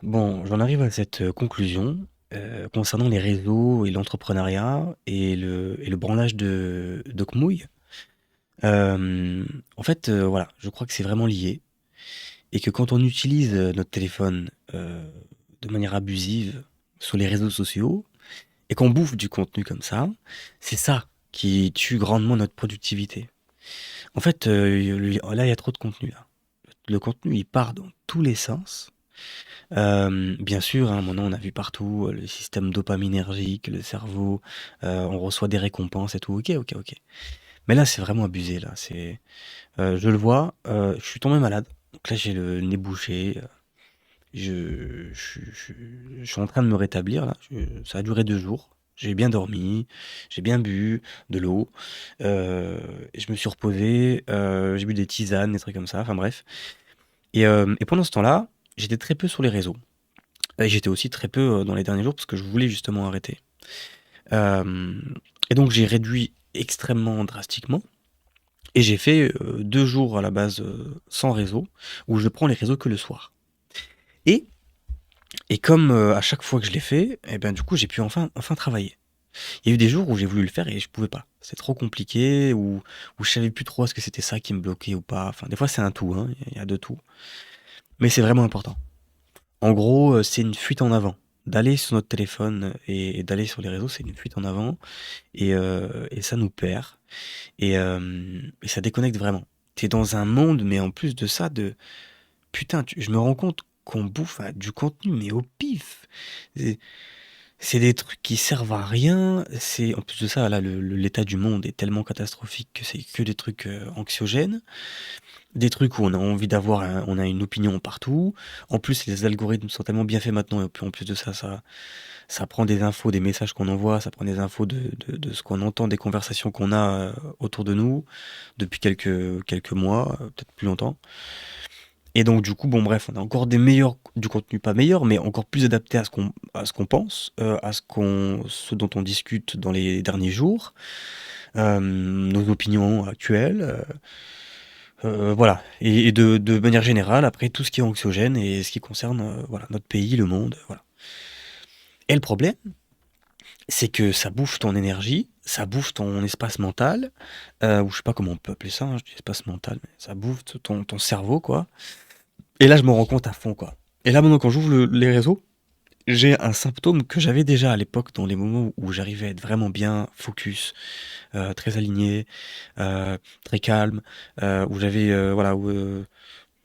Bon, j'en arrive à cette, conclusion, concernant les réseaux et l'entrepreneuriat et le branlage de Kmouille. En fait, voilà, je crois que c'est vraiment lié et que quand on utilise, notre téléphone, de manière abusive sur les réseaux sociaux et qu'on bouffe du contenu comme ça, c'est ça qui tue grandement notre productivité. En fait, là, il y a trop de contenu là. Le contenu, il part dans tous les sens. Bien sûr, hein, maintenant on a vu partout, le système dopaminergique, le cerveau, on reçoit des récompenses et tout. OK, OK, OK. Mais là, c'est vraiment abusé là, je le vois, je suis tombé malade. Donc là, j'ai le nez bouché, je suis en train de me rétablir là, ça a duré 2 jours. J'ai bien dormi, j'ai bien bu de l'eau, heu et je me suis reposé, j'ai bu des tisanes, des trucs comme ça, enfin bref et pendant ce temps-là, j'étais très peu sur les réseaux. Et j'étais aussi très peu, dans les derniers jours parce que je voulais justement arrêter. Hem et donc j'ai réduit extrêmement drastiquement et j'ai fait, 2 jours à la base, sans réseau, où je prends les réseaux que le soir. Et comme, à chaque fois que je l'ai fait et ben, du coup, j'ai pu enfin travailler. Il y a eu des jours où j'ai voulu le faire et je pouvais pas. C'est trop compliqué ou je savais plus trop est-ce que c'était ça qui me bloquait ou pas. Enfin, des fois, c'est un tout, hein, il y a de tout. Mais c'est vraiment important. En gros, c'est une fuite en avant. D'aller sur notre téléphone et d'aller sur les réseaux, c'est une fuite en avant et ça nous perd et ça déconnecte vraiment. Tu es dans un monde, mais en plus de ça, de putain, je me rends compte qu'on bouffe, du contenu, mais au pif. C'est c'est des trucs qui servent à rien. En plus de ça, là, l'état du monde est tellement catastrophique que c'est que des trucs, anxiogènes. Des trucs où on a envie on a une opinion partout. En plus, les algorithmes sont tellement bien faits maintenant et puis en plus de ça, ça prend des infos, des messages qu'on envoie, ça prend des infos de ce qu'on entend, des conversations qu'on a, autour de nous depuis quelques mois, peut-être plus longtemps. Et donc du coup, bon bref, on a encore du contenu pas meilleur, mais encore plus adapté à ce qu'on pense, ce dont on discute dans les derniers jours, nos opinions actuelles, voilà. Et de manière générale, après tout ce qui est anxiogène et ce qui concerne, voilà, notre pays, le monde, voilà. Et le problème, c'est que ça bouffe ton énergie, ça bouffe ton espace mental, ou je sais pas comment on peut appeler ça, hein, je dis espace mental, mais ça bouffe ton cerveau, quoi. Et là, je me rends compte à fond, quoi. Et là, maintenant, quand j'ouvre les réseaux, j'ai un symptôme que j'avais déjà à l'époque dans les moments où j'arrivais à être vraiment bien focus, très aligné, très calme, où j'avais, voilà,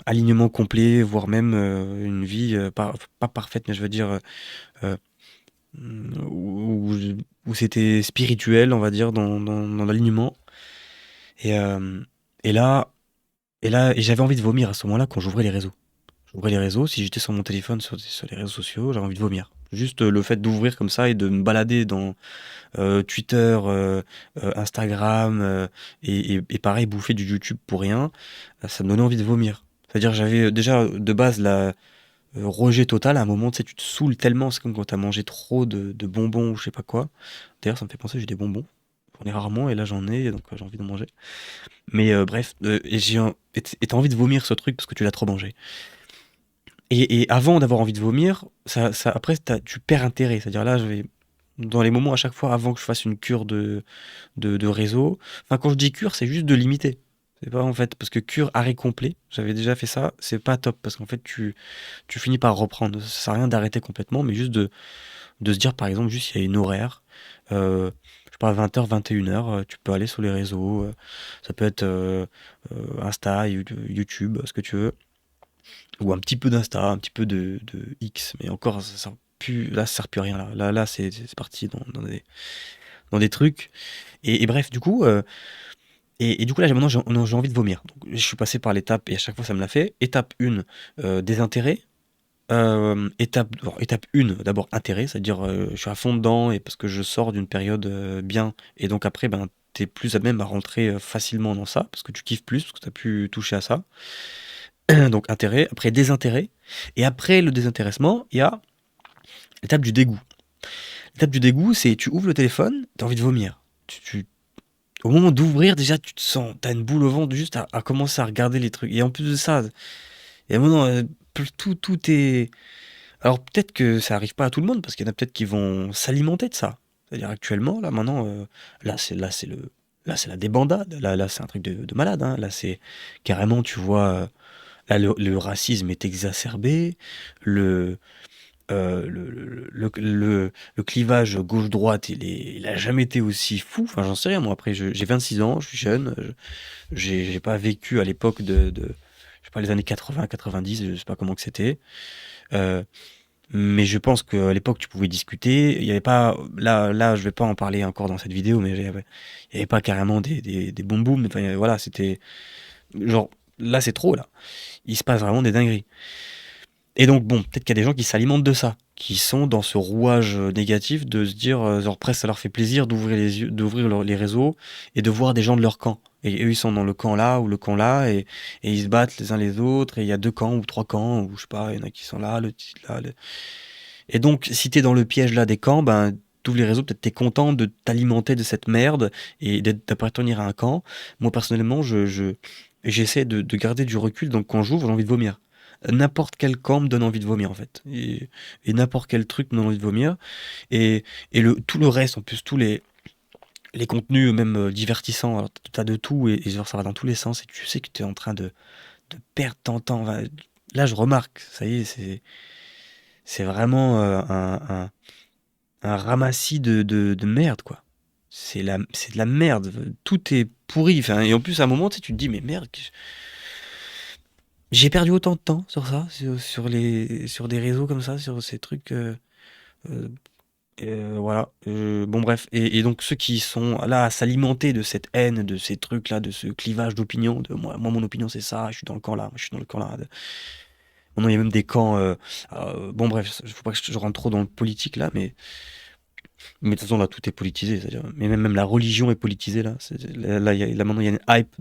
alignement complet, voire même une vie pas parfaite, mais je veux dire où c'était spirituel, on va dire, dans l'alignement. Et, et là, et j'avais envie de vomir à ce moment-là quand j'ouvrais les réseaux. J'ouvrais les réseaux, si j'étais sur mon téléphone, sur les réseaux sociaux, j'avais envie de vomir. Juste le fait d'ouvrir comme ça et de me balader dans Twitter, Instagram, et pareil, bouffer du YouTube pour rien, ça me donnait envie de vomir. C'est-à-dire j'avais déjà de base rejet total. À un moment, tu sais, tu te saoules tellement, c'est comme quand t'as mangé trop de bonbons ou je sais pas quoi. D'ailleurs, ça me fait penser, j'ai des bonbons. J'en ai rarement et là j'en ai, donc j'ai envie d'en manger. Mais bref, et t'as envie de vomir ce truc parce que tu l'as trop mangé. Et avant d'avoir envie de vomir, après, tu perds intérêt. C'est-à-dire là, dans les moments à chaque fois avant que je fasse une cure de réseau, enfin quand je dis cure, c'est juste de limiter. C'est pas en fait, parce que cure arrêt complet, j'avais déjà fait ça, c'est pas top, parce qu'en fait tu finis par reprendre. Ça sert à rien d'arrêter complètement, mais juste de se dire par exemple, juste il y a une horaire, je sais pas, 20h, 21h, tu peux aller sur les réseaux, ça peut être Insta, YouTube, ce que tu veux. Ou un petit peu d'Insta, un petit peu de X, mais encore, ça sert plus, là, ça sert plus à rien. Là, c'est parti dans des trucs. Et bref, du coup, du coup, là, maintenant, j'ai envie de vomir. Donc, je suis passé par l'étape, et à chaque fois, ça me l'a fait. Étape 1, désintérêt. Étape 1, d'abord intérêt, c'est-à-dire je suis à fond dedans, et parce que je sors d'une période bien. Et donc, après, ben, t'es plus à même à rentrer facilement dans ça, parce que tu kiffes plus, parce que t'as pu toucher à ça. Donc intérêt, après désintérêt, et après le désintéressement, il y a l'étape du dégoût. L'étape du dégoût, c'est tu ouvres le téléphone, t'as envie de vomir. Au moment d'ouvrir, déjà, tu te sens, t'as une boule au ventre juste à commencer à regarder les trucs. Et en plus de ça, et maintenant, tout est. Alors peut-être que ça arrive pas à tout le monde, parce qu'il y en a peut-être qui vont s'alimenter de ça. C'est-à-dire actuellement, là maintenant, là c'est la débandade. Là c'est un truc de malade. Hein. Là c'est carrément, tu vois, là le racisme est exacerbé, le le clivage gauche-droite, il a jamais été aussi fou. Enfin, j'en sais rien. Moi, après, j'ai 26 ans, je suis jeune, j'ai pas vécu à l'époque je sais pas, les années 80, 90, je sais pas comment que c'était. Euh, mais je pense qu'à l'époque, tu pouvais discuter. Il y avait pas, là, je vais pas en parler encore dans cette vidéo, mais il y avait pas carrément des boum boum. Enfin, voilà, c'était genre, là, c'est trop, là. Il se passe vraiment des dingueries. Et donc, bon, peut-être qu'il y a des gens qui s'alimentent de ça, qui sont dans ce rouage négatif de se dire, genre, presque ça leur fait plaisir d'ouvrir les yeux, d'ouvrir les réseaux et de voir des gens de leur camp. Et eux, ils sont dans le camp là ou le camp là, et ils se battent les uns les autres, et il y a deux camps ou trois camps, ou je sais pas, il y en a qui sont là, le titre là. Et donc, si t'es dans le piège là des camps, ben, t'ouvres les réseaux, peut-être t'es content de t'alimenter de cette merde et d'appartenir à un camp. Moi, personnellement, j'essaie de garder du recul, donc quand j'ouvre, j'ai envie de vomir. N'importe quel camp me donne envie de vomir, en fait. Et n'importe quel truc me donne envie de vomir. Et, tout le reste, en plus, tous les contenus, même divertissants, alors t'as de tout, et genre, ça va dans tous les sens, et tu sais que t'es en train de perdre ton temps. Enfin, là, je remarque, ça y est, c'est vraiment un ramassis de merde, quoi. C'est de la merde. Tout est pourri. Enfin, et en plus, à un moment, tu sais, tu te dis, mais merde, j'ai perdu autant de temps sur ça, sur des réseaux comme ça, sur ces trucs. Euh, voilà. Bon, bref. Et donc, ceux qui sont là à s'alimenter de cette haine, de ces trucs-là, de ce clivage d'opinion, de moi, mon opinion, c'est ça, je suis dans le camp là, je suis dans le camp là. Maintenant, il y a même des camps. Bon, bref, il faut pas que je rentre trop dans le politique là, mais de toute façon, là, tout est politisé. C'est-à-dire, mais même la religion est politisée, là. Là, là, maintenant, il y a une hype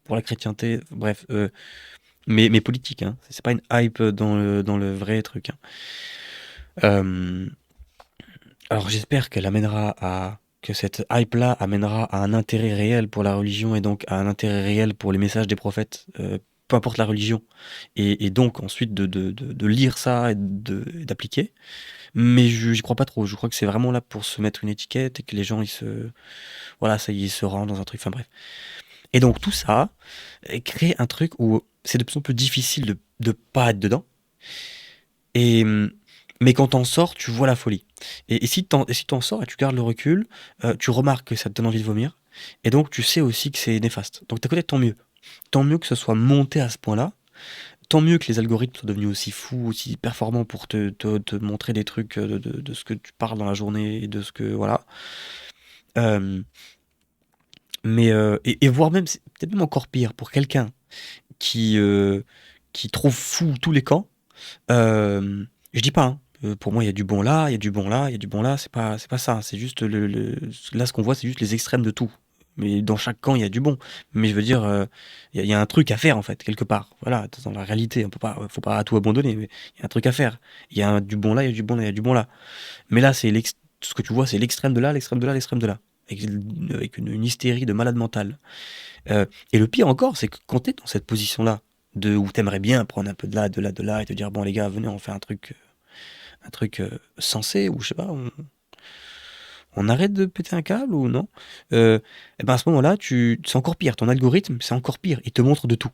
pour la chrétienté. Bref, mais politique, hein. C'est pas une hype dans le vrai truc. Hein. Euh, alors, j'espère que cette hype-là amènera à un intérêt réel pour la religion et donc à un intérêt réel pour les messages des prophètes, peu importe la religion. Et donc, ensuite, de lire ça et d'appliquer. Mais j'y crois pas trop. Je crois que c'est vraiment là pour se mettre une étiquette et que les gens, voilà, ça y est, ils se rendent dans un truc. Enfin bref. Et donc tout ça crée un truc où c'est de plus en plus difficile de pas être dedans. Et, mais quand t'en sors, tu vois la folie. Et si t'en sors et tu gardes le recul, tu remarques que ça te donne envie de vomir. Et donc tu sais aussi que c'est néfaste. Donc t'as peut-être tant mieux. Tant mieux que ce soit monté à ce point-là. Tant mieux que les algorithmes soient devenus aussi fous, aussi performants pour te montrer des trucs de ce que tu parles dans la journée et de ce que. Voilà. Euh, et voire même, c'est peut-être même encore pire, pour quelqu'un qui, euh, qui trouve fou tous les camps, je dis pas, hein, pour moi il y a du bon là, il y a du bon là, il y a du bon là, c'est pas ça, c'est juste là ce qu'on voit c'est juste les extrêmes de tout. Mais dans chaque camp il y a du bon. Mais je veux dire, il y a un truc à faire en fait, quelque part. Voilà, dans la réalité, on peut pas, faut pas tout abandonner, mais il y a un truc à faire. Il y a du bon là, il y a du bon là, il y a du bon là. Mais là, ce que tu vois, c'est l'extrême de là, l'extrême de là, l'extrême de là. Avec une hystérie de malade mental. Et le pire encore, c'est que quand t'es dans cette position-là, où t'aimerais bien prendre un peu de là, de là, de là, et te dire, bon les gars, venez, on fait un truc sensé, ou je sais pas, on arrête de péter un câble ou non? Et ben à ce moment-là, c'est encore pire. Ton algorithme, c'est encore pire. Il te montre de tout.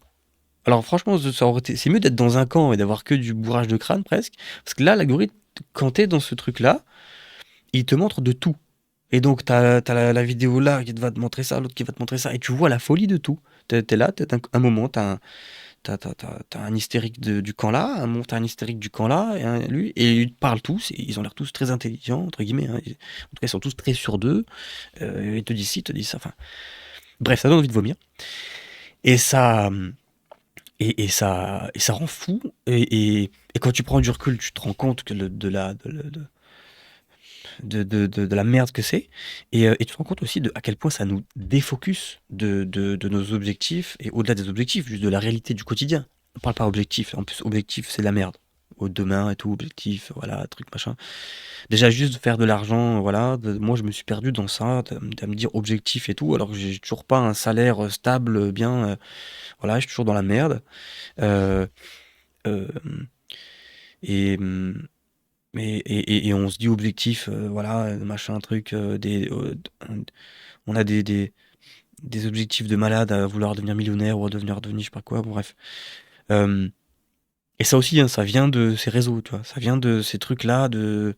Alors franchement, c'est mieux d'être dans un camp et d'avoir que du bourrage de crâne presque. Parce que là, l'algorithme, quand t'es dans ce truc-là, il te montre de tout. Et donc, t'as la vidéo là qui va te montrer ça, l'autre qui va te montrer ça, et tu vois la folie de tout. T'es là, t'as un moment, t'as un hystérique du camp là, t'as un hystérique du camp là, lui, et ils parlent tous, et ils ont l'air tous très intelligents, entre guillemets. Hein. En tout cas, ils sont tous très sûrs d'eux. Ils te disent ci, ils te disent ça. Enfin, bref, ça donne envie de vomir. Et ça, et ça rend fou. Et quand tu prends du recul, tu te rends compte que de la merde que c'est. Et tu te rends compte aussi à quel point ça nous défocus de nos objectifs et au-delà des objectifs, juste de la réalité du quotidien. On parle pas objectif. En plus, objectif, c'est de la merde. Au demain et tout, objectif, voilà, truc machin. Déjà, juste faire de l'argent, voilà. Moi, je me suis perdu dans ça, à me dire objectif et tout, alors que j'ai toujours pas un salaire stable, bien. Voilà, je suis toujours dans la merde. Euh, euh, Et, et on se dit objectif, voilà, machin, truc, on a des objectifs de malade à vouloir devenir millionnaire ou à devenir je sais pas quoi, bon, bref. Euh, et ça aussi, hein, ça vient de ces réseaux, tu vois. Ça vient de ces trucs-là, de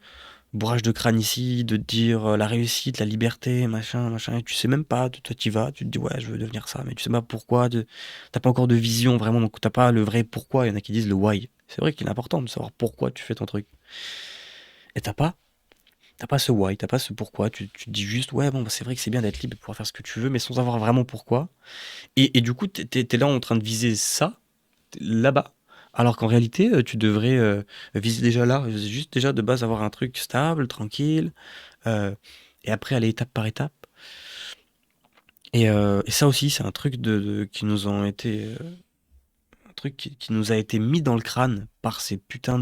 bourrage de crâne ici, de te dire la réussite, la liberté, machin, machin. Et tu sais même pas, toi tu y vas, tu te dis ouais, je veux devenir ça, mais tu sais pas pourquoi, t'as pas encore de vision vraiment, donc t'as pas le vrai pourquoi. Il y en a qui disent le why. C'est vrai qu'il est important de savoir pourquoi tu fais ton truc. Et t'as pas ce why, t'as pas ce pourquoi. Tu te dis juste ouais, bon, bah, c'est vrai que c'est bien d'être libre de pouvoir faire ce que tu veux, mais sans avoir vraiment pourquoi. Et du coup, t'es là en train de viser ça, là-bas. Alors qu'en réalité, tu devrais viser déjà là, juste déjà de base avoir un truc stable, tranquille, euh, et après aller étape par étape. Et ça aussi, c'est un truc qui nous ont été, un truc qui nous a été mis dans le crâne par ces putains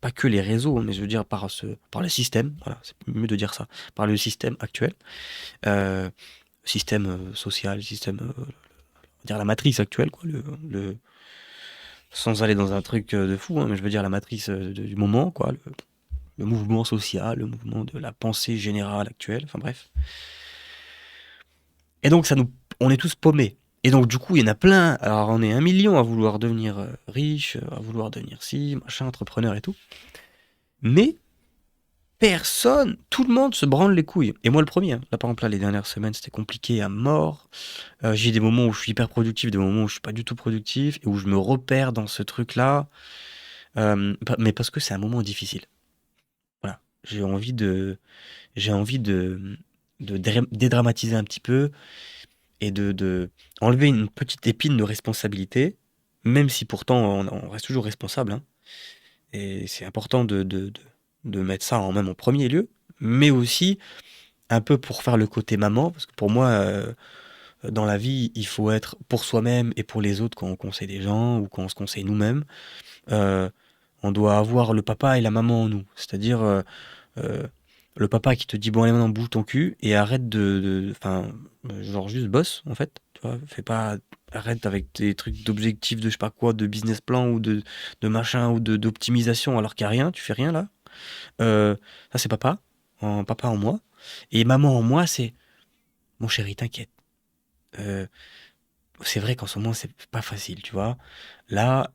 pas que les réseaux, mais je veux dire par le système. Voilà, c'est mieux de dire ça, par le système actuel, euh, système social, système, on va dire la matrice actuelle, quoi, sans aller dans un truc de fou, hein, mais je veux dire la matrice du moment, quoi, le mouvement social, le mouvement de la pensée générale actuelle, enfin bref. Et donc on est tous paumés. Et donc du coup, il y en a plein. Alors on est 1 million à vouloir devenir riche, à vouloir devenir ci, machin, entrepreneur et tout. Mais personne, tout le monde se branle les couilles. Et moi le premier, hein. Là par exemple, là, les dernières semaines, c'était compliqué à mort. J'ai des moments où je suis hyper productif, des moments où je suis pas du tout productif, et où je me repère dans ce truc-là. Mais parce que c'est un moment difficile. Voilà. J'ai envie de dédramatiser un petit peu et de enlever une petite épine de responsabilité, même si pourtant on reste toujours responsable, hein. Et c'est important de mettre ça même en premier lieu, mais aussi un peu pour faire le côté maman, parce que pour moi, dans la vie, il faut être pour soi-même et pour les autres quand on conseille des gens ou quand on se conseille nous-mêmes. euh, on doit avoir le papa et la maman en nous, c'est-à-dire euh, le papa qui te dit bon allez maintenant bouge ton cul et arrête enfin genre juste bosse en fait, tu vois, fais pas, arrête avec tes trucs d'objectifs de je sais pas quoi, de business plan ou de machin ou d'optimisation alors qu'il y a rien, tu fais rien là. Euh, Ça c'est papa en moi, et maman en moi c'est mon chéri t'inquiète. Euh, c'est vrai qu'en ce moment c'est pas facile, tu vois. Là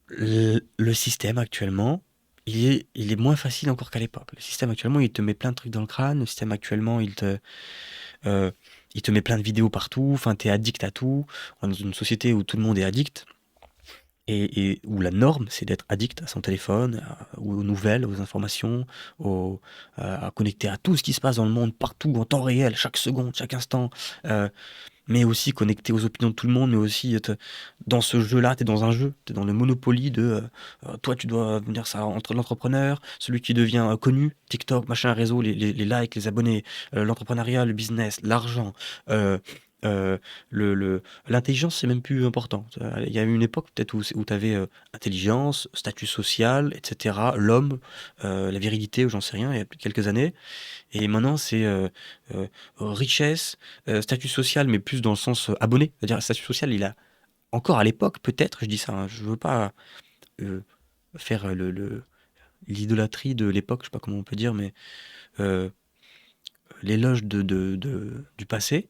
le système actuellement, il est moins facile encore qu'à l'époque. Le système actuellement, il te met plein de trucs dans le crâne. Le système actuellement, euh, il te met plein de vidéos partout. Enfin, t'es addict à tout. On est dans une société où tout le monde est addict et où la norme, c'est d'être addict à son téléphone, aux nouvelles, aux informations, à connecter à tout ce qui se passe dans le monde, partout, en temps réel, chaque seconde, chaque instant. Euh, mais aussi connecté aux opinions de tout le monde, mais aussi dans ce jeu-là, tu es dans un jeu, tu es dans le Monopoly toi tu dois venir ça entre l'entrepreneur, celui qui devient connu, TikTok, machin, réseau, les likes, les abonnés, l'entrepreneuriat, le business, l'argent, euh, euh, l'intelligence, c'est même plus important. Il y a eu une époque peut-être où tu avais intelligence, statut social, etc., l'homme, la virilité, ou j'en sais rien, il y a quelques années. Et maintenant, c'est richesse, statut social, mais plus dans le sens abonné. C'est-à-dire, statut social, il a encore à l'époque, peut-être, je dis ça, hein, je veux pas euh, faire l'idolâtrie de l'époque, je sais pas comment on peut dire, mais euh, l'éloge du passé,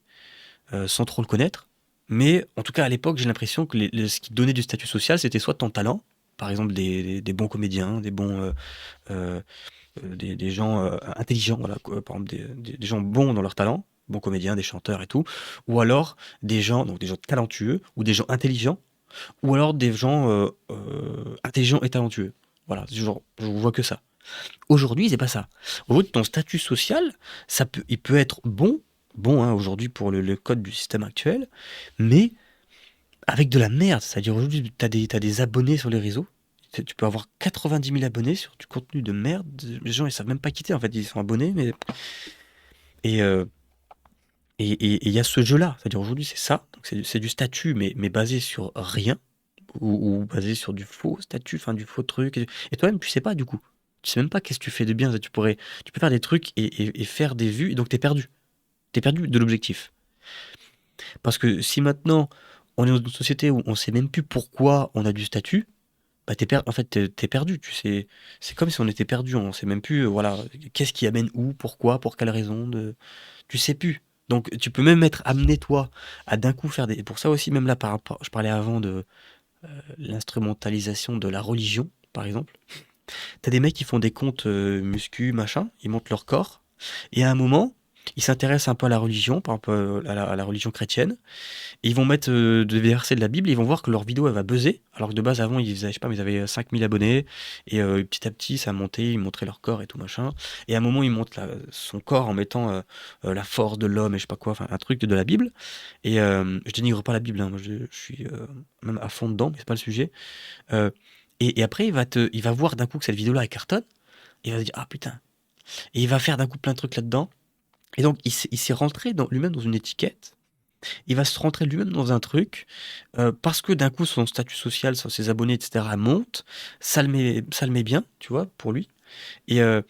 sans trop le connaître. Mais en tout cas, à l'époque, j'ai l'impression que ce qui donnait du statut social, c'était soit ton talent, par exemple des bons comédiens, euh, des gens intelligents, voilà, quoi, par exemple des gens bons dans leur talent, bons comédiens, des chanteurs et tout, ou alors donc des gens talentueux, ou des gens intelligents, ou alors des gens intelligents et talentueux. Voilà, genre, je vois que ça. Aujourd'hui, c'est pas ça. Aujourd'hui, ton statut social, il peut être bon hein, aujourd'hui pour le code du système actuel, mais avec de la merde. C'est-à-dire aujourd'hui, t'as des abonnés sur les réseaux. Tu peux avoir 90 000 abonnés sur du contenu de merde. Les gens, ils savent même pas quitter. En fait, ils sont abonnés, mais et euh, et il y a ce jeu-là. C'est-à-dire aujourd'hui, c'est ça. Donc c'est du statut, mais basé sur rien ou basé sur du faux statut, enfin du faux truc. Et toi-même, tu sais pas du coup. Tu sais même pas qu'est-ce que tu fais de bien. Tu peux faire des trucs et faire des vues, et donc t'es perdu. T'es perdu de l'objectif. Parce que si maintenant on est dans une société où on sait même plus pourquoi on a du statut, bah, en fait, t'es perdu, tu sais. C'est comme si on était perdu, on sait même plus, voilà, qu'est-ce qui amène où, pourquoi, pour quelle raison, tu sais plus. Donc, tu peux même être amené, toi, à d'un coup faire des. Pour ça aussi, même là, par rapport, je parlais avant de l'instrumentalisation de la religion, par exemple. T'as des mecs qui font des comptes muscu, machin, ils montent leur corps, et à un moment, ils s'intéressent un peu à la religion, par exemple à la religion chrétienne, et ils vont mettre des versets de la Bible, et ils vont voir que leur vidéo elle va buzzer, alors que de base avant ils faisaient, je sais pas, mais ils avaient 5000 abonnés, et petit à petit ça a monté, ils montraient leur corps et tout machin, et à un moment ils montrent son corps en mettant la force de l'homme et je sais pas quoi, enfin un truc de la Bible, et je dénigre pas la Bible, hein, moi je suis même à fond dedans, mais c'est pas le sujet. Euh, et après il va voir d'un coup que cette vidéo-là elle cartonne, et il va se dire ah putain, et il va faire d'un coup plein de trucs là-dedans, et donc il s'est rentré lui-même dans une étiquette, il va se rentrer lui-même dans un truc, parce que d'un coup son statut social, ses abonnés, etc. monte, ça le met bien, tu vois, pour lui. Et, euh,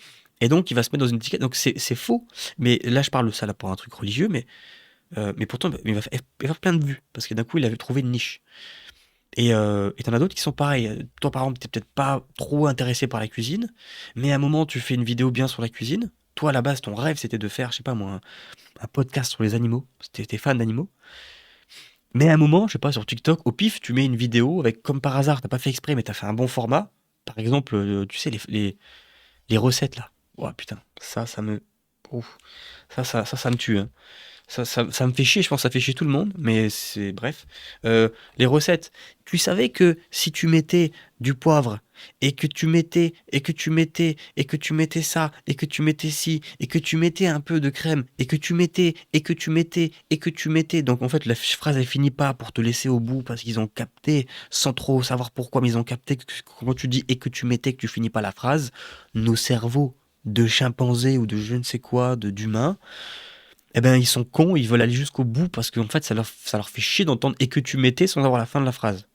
et donc il va se mettre dans une étiquette. Donc c'est faux. Mais là je parle de ça là pour un truc religieux, mais pourtant il va faire plein de vues, parce que d'un coup il avait trouvé une niche. Et t'en as d'autres qui sont pareils. Toi par exemple, t'es peut-être pas trop intéressé par la cuisine, mais à un moment tu fais une vidéo bien sur la cuisine. Toi à la base ton rêve c'était de faire, je sais pas moi, un podcast sur les animaux. T'es fan d'animaux. Mais à un moment, je sais pas, sur TikTok, au pif, tu mets une vidéo avec, comme par hasard, t'as pas fait exprès, mais t'as fait un bon format. Par exemple, tu sais, les recettes là. Oh putain, ça me. Ouf. Ça me tue, hein. Ça me fait chier, je pense que ça fait chier tout le monde, mais c'est bref. Les recettes. Tu savais que si tu mettais du poivre, et que tu mettais, et que tu mettais, et que tu mettais ça, et que tu mettais ci, et que tu mettais un peu de crème, et que tu mettais, et que tu mettais, et que tu mettais. Donc en fait, la phrase elle finit pas pour te laisser au bout parce qu'ils ont capté, sans trop savoir pourquoi, mais ils ont capté que quand tu dis et que tu mettais, que tu finis pas la phrase, nos cerveaux de chimpanzés ou de je ne sais quoi, d'humains, eh ben, ils sont cons, ils veulent aller jusqu'au bout parce qu'en fait, ça leur fait chier d'entendre et que tu mettais sans avoir la fin de la phrase.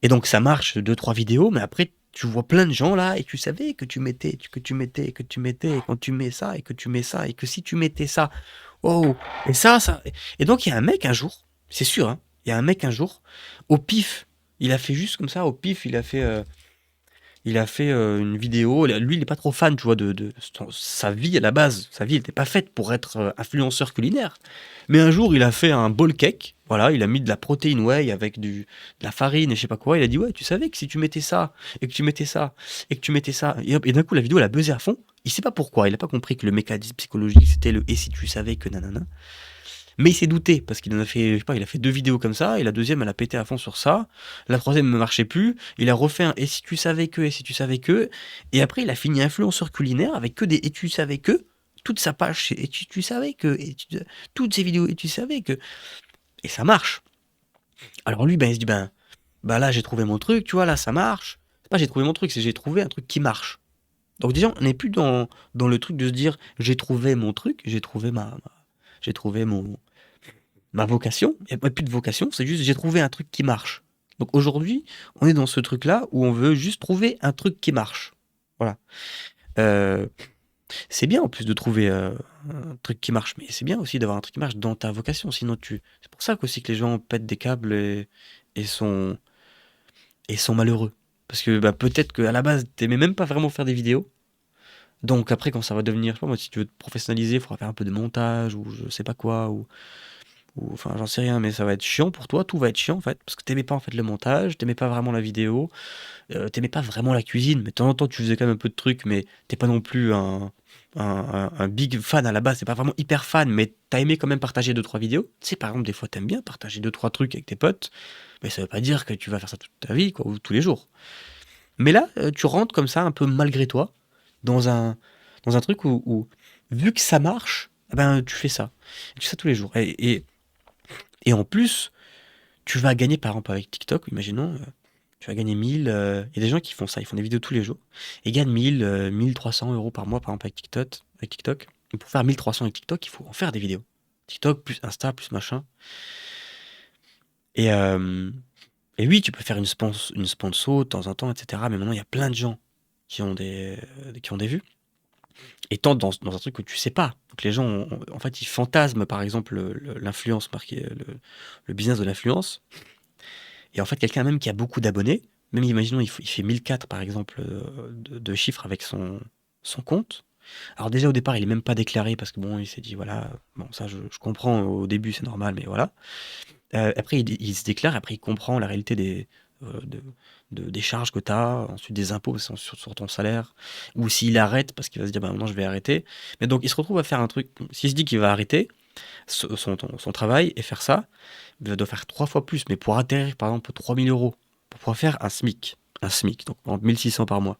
Et donc, ça marche, deux, trois vidéos, mais après, tu vois plein de gens là et tu savais que tu mettais, que tu mettais, que tu mettais, et quand tu mets ça, et que tu mets ça, et que si tu mettais ça, oh, et ça. Et donc, il y a un mec un jour, c'est sûr, hein, il y a un mec un jour, au pif, il a fait juste comme ça, au pif, il a fait une vidéo. Lui, il n'est pas trop fan, tu vois, de sa vie à la base. Sa vie n'était pas faite pour être influenceur culinaire. Mais un jour, il a fait un bowl cake. Voilà, il a mis de la protéine whey avec de la farine et je sais pas quoi. Il a dit, ouais, tu savais que si tu mettais ça, et que tu mettais ça, et que tu mettais ça. Et d'un coup, la vidéo, elle a buzzé à fond. Il sait pas pourquoi. Il n'a pas compris que le mécanisme psychologique, c'était le et si tu savais que nanana. Mais il s'est douté, parce qu'il en a fait, je sais pas, il a fait deux vidéos comme ça, et la deuxième, elle a pété à fond sur ça. La troisième ne marchait plus. Il a refait un et si tu savais que, et si tu savais que. Et après, il a fini influenceur culinaire avec que des et tu savais que. Toute sa page, c'est et tu savais que. Toutes ses vidéos, et tu savais que. Et ça marche. Alors lui, ben, il se dit, ben là, j'ai trouvé mon truc, tu vois, là, ça marche. C'est pas j'ai trouvé mon truc, c'est j'ai trouvé un truc qui marche. Donc déjà, on n'est plus dans le truc de se dire, j'ai trouvé mon truc, j'ai trouvé j'ai trouvé ma vocation, il n'y a pas plus de vocation, c'est juste j'ai trouvé un truc qui marche. Donc aujourd'hui, on est dans ce truc-là où on veut juste trouver un truc qui marche. Voilà. Euh, c'est bien en plus de trouver un truc qui marche, mais c'est bien aussi d'avoir un truc qui marche dans ta vocation. Sinon, c'est pour ça qu'aussi que les gens pètent des câbles et sont, et sont malheureux. Parce que bah, peut-être qu'à la base, t'aimais même pas vraiment faire des vidéos. Donc après, quand ça va devenir, je sais pas moi, si tu veux te professionnaliser, il faudra faire un peu de montage ou je sais pas quoi, ou enfin j'en sais rien, mais ça va être chiant pour toi, tout va être chiant en fait, parce que t'aimais pas en fait le montage, t'aimais pas vraiment la vidéo, t'aimais pas vraiment la cuisine, mais de temps en temps tu faisais quand même un peu de trucs, mais t'es pas non plus un big fan à la base, t'es pas vraiment hyper fan, mais t'as aimé quand même partager deux trois vidéos. Tu sais, par exemple, des fois t'aimes bien partager deux trois trucs avec tes potes, mais ça veut pas dire que tu vas faire ça toute ta vie, quoi, ou tous les jours. Mais là, tu rentres comme ça, un peu malgré toi, dans un truc où vu que ça marche, eh ben tu fais ça. Tu fais ça tous les jours. Et en plus, tu vas gagner, par exemple, avec TikTok, imaginons, tu vas gagner 1000. Il y a des gens qui font ça, ils font des vidéos tous les jours. Et gagnent 1000, 1300 euros par mois, par exemple, avec TikTok. Avec TikTok. Et pour faire 1300 avec TikTok, il faut en faire des vidéos. TikTok, plus Insta, plus machin. Et, euh, et oui, tu peux faire une sponsor de temps en temps, etc. Mais maintenant, il y a plein de gens qui ont des vues. Et tant dans un truc que tu sais pas. Donc les gens, en fait, ils fantasment, par exemple, l'influence, le business de l'influence. Et en fait, quelqu'un même qui a beaucoup d'abonnés, même imaginons, il fait 1004 par exemple de chiffres avec son compte. Alors déjà au départ, il est même pas déclaré parce que bon, il s'est dit voilà, bon ça je comprends au début c'est normal, mais voilà. Après il se déclare, après il comprend la réalité des charges que tu as, ensuite des impôts sur ton salaire, ou s'il arrête parce qu'il va se dire bah maintenant je vais arrêter. Mais donc il se retrouve à faire un truc, s'il se dit qu'il va arrêter son travail et faire ça, il doit faire 3 fois plus, mais pour atterrir par exemple 3 000 euros, pour pouvoir faire un SMIC, donc par exemple 1 600 par mois,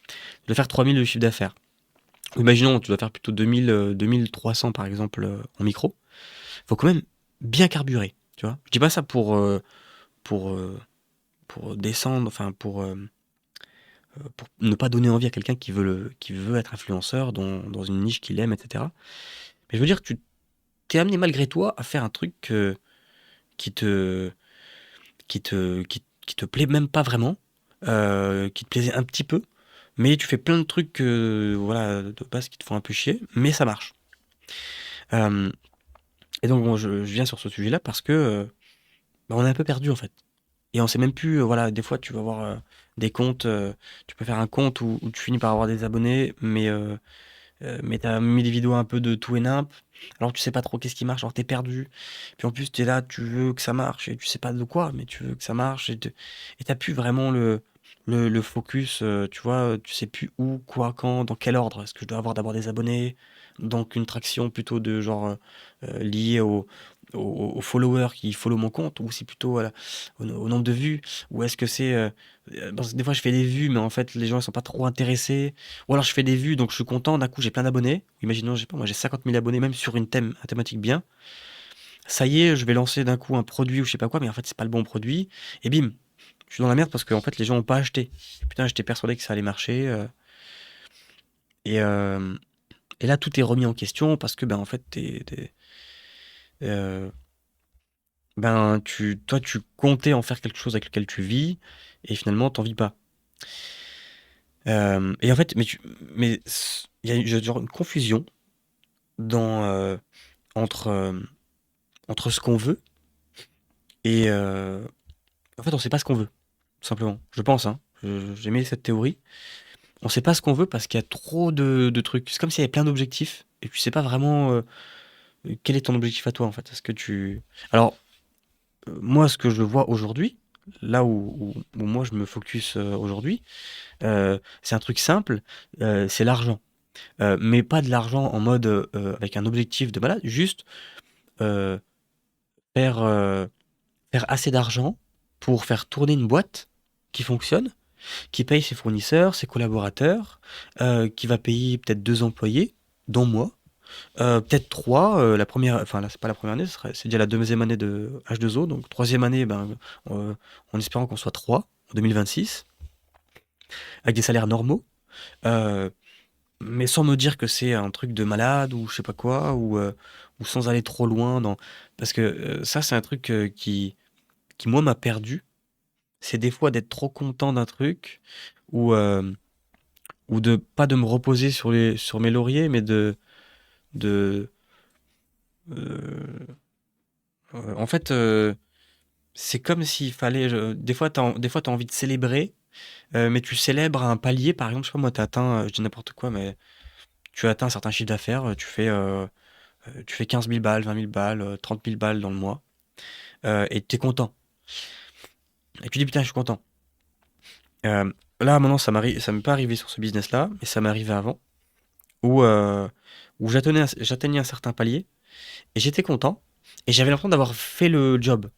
il doit faire 3 000 de chiffre d'affaires. Imaginons, tu dois faire plutôt 2 300 par exemple en micro. Il faut quand même bien carburer, tu vois. Je dis pas ça pour, pour descendre, enfin pour ne pas donner envie à quelqu'un qui veut être influenceur dans une niche qu'il aime, etc. Mais je veux dire que tu t'es amené malgré toi à faire un truc qui te, qui te plaît même pas vraiment, qui te plaisait un petit peu, mais tu fais plein de trucs voilà, de base qui te font un peu chier, mais ça marche. Euh, et donc bon, je viens sur ce sujet-là parce que bah, on est un peu perdu en fait. Et on sait même plus, voilà, des fois tu vas avoir des comptes, tu peux faire un compte où tu finis par avoir des abonnés, mais t'as mis des vidéos un peu de tout et nimp. Alors tu sais pas trop qu'est-ce qui marche, alors t'es perdu. Puis en plus t'es là, tu veux que ça marche et tu sais pas de quoi, mais tu veux que ça marche et t'as plus vraiment le focus, tu vois, tu sais plus où, quoi, quand, dans quel ordre. Est-ce que je dois avoir d'abord des abonnés, donc une traction plutôt de genre liée aux followers qui follow mon compte, ou c'est plutôt voilà, au nombre de vues, ou est-ce que c'est parce que des fois je fais des vues, mais en fait les gens ils sont pas trop intéressés, ou alors je fais des vues, donc je suis content, d'un coup j'ai plein d'abonnés. Imaginons, j'ai pas, moi j'ai 50 000 abonnés, même sur une thématique bien. Ça y est, je vais lancer d'un coup un produit ou je sais pas quoi, mais en fait c'est pas le bon produit. Et bim, je suis dans la merde parce que en fait les gens ont pas acheté. Putain, j'étais persuadé que ça allait marcher. Et, euh, et là tout est remis en question parce que ben en fait euh, ben toi tu comptais en faire quelque chose avec lequel tu vis et finalement t'en vis pas. Et en fait, mais il y a genre une confusion dans entre entre ce qu'on veut et en fait on sait pas ce qu'on veut tout simplement. Je pense hein. J'aimais cette théorie. On sait pas ce qu'on veut parce qu'il y a trop de trucs. C'est comme s'il y avait plein d'objectifs et tu sais pas vraiment quel est ton objectif à toi en fait. Est-ce que tu alors moi ce que je vois aujourd'hui, là où moi je me focus aujourd'hui, c'est un truc simple, c'est l'argent. Mais pas de l'argent en mode avec un objectif de malade, juste euh, faire, faire assez d'argent pour faire tourner une boîte qui fonctionne, qui paye ses fournisseurs, ses collaborateurs, qui va payer peut-être 2 employés, dont moi, peut-être trois. La première, enfin là c'est pas la première année, c'est déjà la deuxième année de H2O, donc troisième année, ben, en espérant qu'on soit trois en 2026, avec des salaires normaux. Euh, mais sans me dire que c'est un truc de malade ou je sais pas quoi, ou sans aller trop loin dans... Parce que ça, c'est un truc qui moi, m'a perdu. C'est des fois d'être trop content d'un truc, ou ou de pas de me reposer sur mes lauriers, mais de euh, en fait, c'est comme s'il fallait... des fois, t'as envie de célébrer, mais tu célèbres un palier, par exemple, je sais pas, moi, t'as atteint, je dis n'importe quoi, mais tu as atteint un certain chiffre d'affaires, tu fais 15 000 balles, 20 000 balles, 30 000 balles dans le mois, et tu es content. Et tu dis, putain, je suis content. Là, maintenant, ça m'est pas arrivé sur ce business-là, mais ça m'est arrivé avant, où, où j'atteignais un certain palier, et j'étais content, et j'avais l'impression d'avoir fait le job.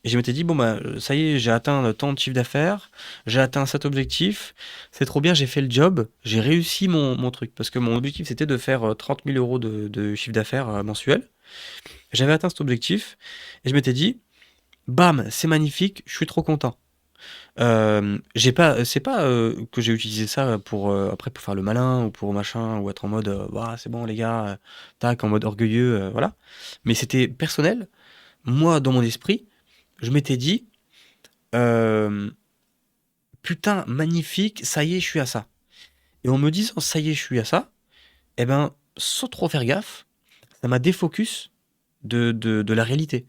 Et je m'étais dit, bon, bah, ça y est, j'ai atteint tant de chiffre d'affaires, j'ai atteint cet objectif, c'est trop bien, j'ai fait le job, j'ai réussi mon truc. Parce que mon objectif, c'était de faire 30 000 euros de chiffre d'affaires mensuel. J'avais atteint cet objectif, et je m'étais dit, bam, c'est magnifique, je suis trop content. J'ai pas, c'est pas que j'ai utilisé ça pour après pour faire le malin ou pour machin ou être en mode bah, c'est bon les gars, tac en mode orgueilleux, voilà. Mais c'était personnel. Moi dans mon esprit, je m'étais dit euh, putain magnifique, ça y est, je suis à ça. Et en me disant ça y est, je suis à ça, eh ben sans trop faire gaffe, ça m'a défocus de la réalité.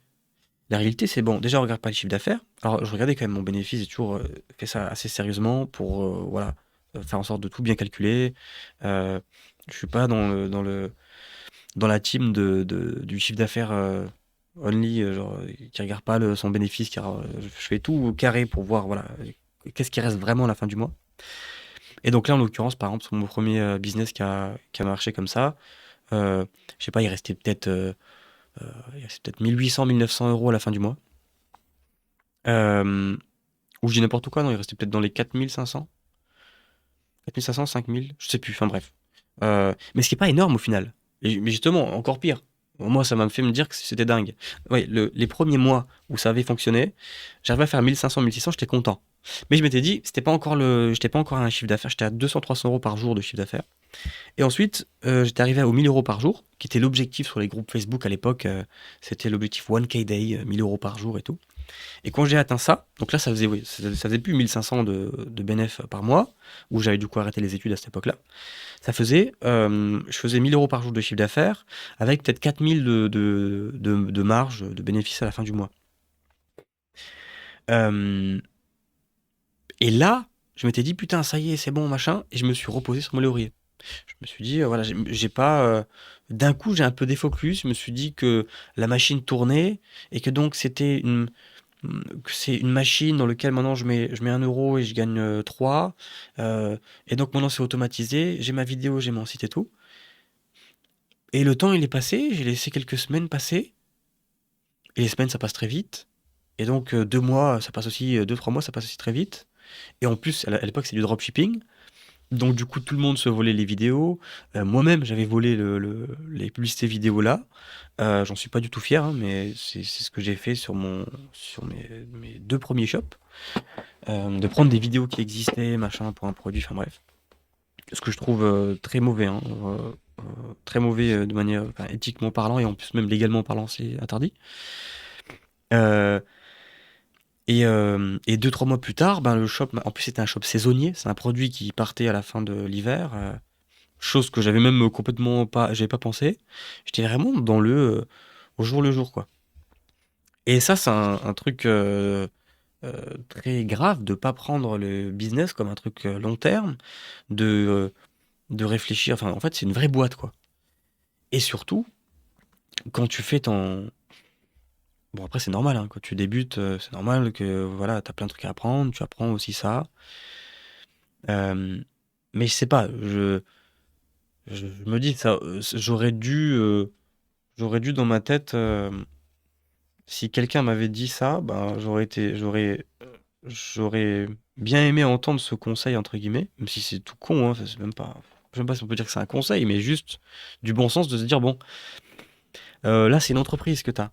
La réalité, c'est bon, déjà, on regarde pas le chiffre d'affaires. Alors, je regardais quand même mon bénéfice, j'ai toujours fait ça assez sérieusement pour voilà, faire en sorte de tout bien calculer. Euh, je suis pas dans la team du chiffre d'affaires only, genre, qui regarde pas son bénéfice, car je fais tout au carré pour voir voilà, qu'est-ce qui reste vraiment à la fin du mois. Et donc là, en l'occurrence, par exemple, sur mon premier business qui a marché comme ça, je sais pas, il restait peut-être 1800, 1900 euros à la fin du mois. Euh, ou je dis n'importe quoi, non, il restait peut-être dans les 4500, 4500, 5000, je sais plus, enfin bref. Mais ce qui est pas énorme au final. Mais justement, encore pire. Moi, ça m'a fait me dire que c'était dingue. Ouais, les premiers mois où ça avait fonctionné, j'arrivais à faire 1500, 1600, j'étais content. Mais je m'étais dit, j'étais pas encore à un chiffre d'affaires, j'étais à 200, 300 euros par jour de chiffre d'affaires. Et ensuite, j'étais arrivé aux 1000 euros par jour, qui était l'objectif sur les groupes Facebook à l'époque. C'était l'objectif 1K Day, 1000 euros par jour et tout. Et quand j'ai atteint ça, donc là, oui, ça faisait plus 1500 de bénéf par mois, où j'avais du coup arrêté les études à cette époque-là. Je faisais 1000 euros par jour de chiffre d'affaires, avec peut-être 4000 de marge, de bénéfices à la fin du mois. Euh, et là, je m'étais dit, putain, ça y est, c'est bon, machin, et je me suis reposé sur mon laurier. Je me suis dit, voilà, j'ai pas. D'un coup, j'ai un peu défocus. Je me suis dit que la machine tournait et que donc que c'est une machine dans laquelle maintenant je mets 1 euro et je gagne 3. Et donc maintenant c'est automatisé. J'ai ma vidéo, j'ai mon site et tout. Et le temps, il est passé. J'ai laissé quelques semaines passer. Et les semaines, ça passe très vite. Et donc 2 mois, ça passe aussi, 2, 3 mois, ça passe aussi très vite. Et en plus, à l'époque, c'est du dropshipping. Donc du coup, tout le monde se volait les vidéos. Moi-même, j'avais volé les publicités vidéo là. J'en suis pas du tout fier, hein, mais c'est ce que j'ai fait sur mes 2 premiers shops. De prendre des vidéos qui existaient, machin, pour un produit, enfin bref. Ce que je trouve très mauvais, hein, très mauvais de manière enfin, éthiquement parlant, et en plus même légalement parlant, c'est interdit. Euh, et 2, 3 mois plus tard, ben, le shop, en plus c'était un shop saisonnier, c'est un produit qui partait à la fin de l'hiver. Chose que j'avais même complètement pas, j'avais pas pensé. J'étais vraiment dans au jour le jour, quoi. Et ça, c'est un truc très grave de pas prendre le business comme un truc long terme, de, de réfléchir. Enfin, en fait, c'est une vraie boîte, quoi. Et surtout, quand tu fais ton. Bon, après, c'est normal, hein, quand tu débutes, c'est normal que voilà, t'as plein de trucs à apprendre, tu apprends aussi ça. Euh, mais je sais pas, je me dis, ça, j'aurais dû dans ma tête. Si quelqu'un m'avait dit ça, ben, j'aurais bien aimé entendre ce conseil, entre guillemets, même si c'est tout con, hein, je sais même pas si on peut dire que c'est un conseil, mais juste du bon sens de se dire, bon, là, c'est une entreprise que t'as.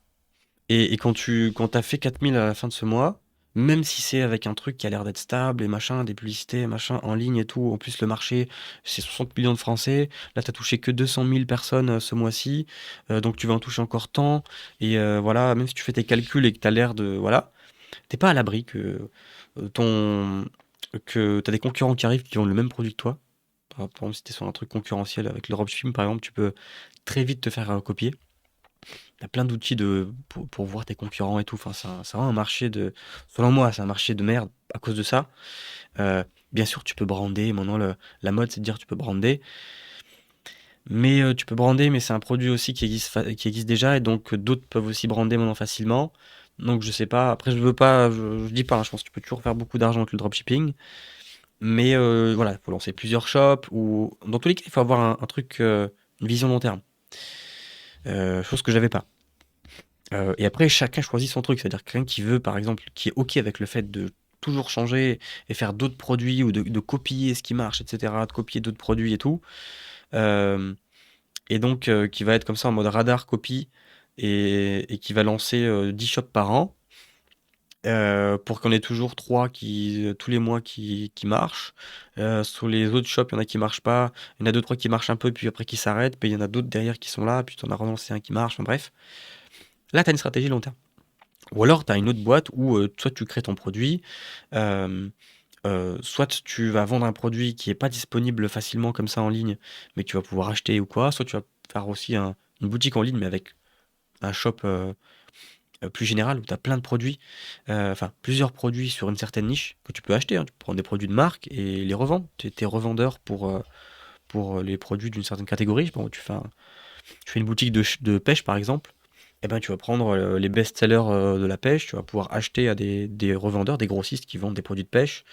Et quand t'as fait 4000 à la fin de ce mois, même si c'est avec un truc qui a l'air d'être stable et machin, des publicités, machin, en ligne et tout, en plus le marché, c'est 60 millions de Français, là t'as touché que 200 000 personnes ce mois-ci, donc tu vas en toucher encore tant, et voilà, même si tu fais tes calculs et que t'as l'air de, voilà, t'es pas à l'abri euh, ton, que t'as des concurrents qui arrivent qui ont le même produit que toi. Par exemple, si t'es sur un truc concurrentiel avec le dropshipping par exemple, tu peux très vite te faire copier. T'as plein d'outils pour voir tes concurrents et tout. Enfin, c'est vraiment un marché de. Selon moi, c'est un marché de merde à cause de ça. Euh, Bien sûr, tu peux brander. Maintenant, la mode, c'est de dire tu peux brander. Mais tu peux brander, mais c'est un produit aussi qui existe déjà. Et donc, d'autres peuvent aussi brander maintenant facilement. Donc, je sais pas. Après, je veux pas. Je dis pas, hein, je pense que tu peux toujours faire beaucoup d'argent avec le dropshipping. Mais voilà, il faut lancer plusieurs shops. Ou dans tous les cas, il faut avoir un truc, une vision long terme. Chose que j'avais pas. Et après, chacun choisit son truc. C'est-à-dire quelqu'un qui veut, par exemple, qui est OK avec le fait de toujours changer et faire d'autres produits ou de copier ce qui marche, etc., de copier d'autres produits et tout. Euh, et donc, qui va être comme ça en mode radar copie et qui va lancer 10 shops par an pour qu'on ait toujours 3 tous les mois qui marchent. Sur les autres shops, il y en a qui marchent pas. Il y en a deux, trois qui marchent un peu, puis après qui s'arrêtent. Puis il y en a d'autres derrière qui sont là, puis tu en as relancé un qui marche. Enfin, bref. Là, tu as une stratégie long terme. Ou alors, tu as une autre boîte où soit tu crées ton produit, euh, soit tu vas vendre un produit qui n'est pas disponible facilement comme ça en ligne, mais que tu vas pouvoir acheter ou quoi. Soit tu vas faire aussi une boutique en ligne, mais avec un shop plus générale où tu as plein de produits, enfin plusieurs produits sur une certaine niche que tu peux acheter, hein. Tu peux prendre des produits de marque et les revendre. Tu es revendeur pour les produits d'une certaine catégorie. Bon, tu fais une boutique de pêche par exemple, eh ben, tu vas prendre les best-sellers de la pêche, tu vas pouvoir acheter à des revendeurs, des grossistes qui vendent des produits de pêche.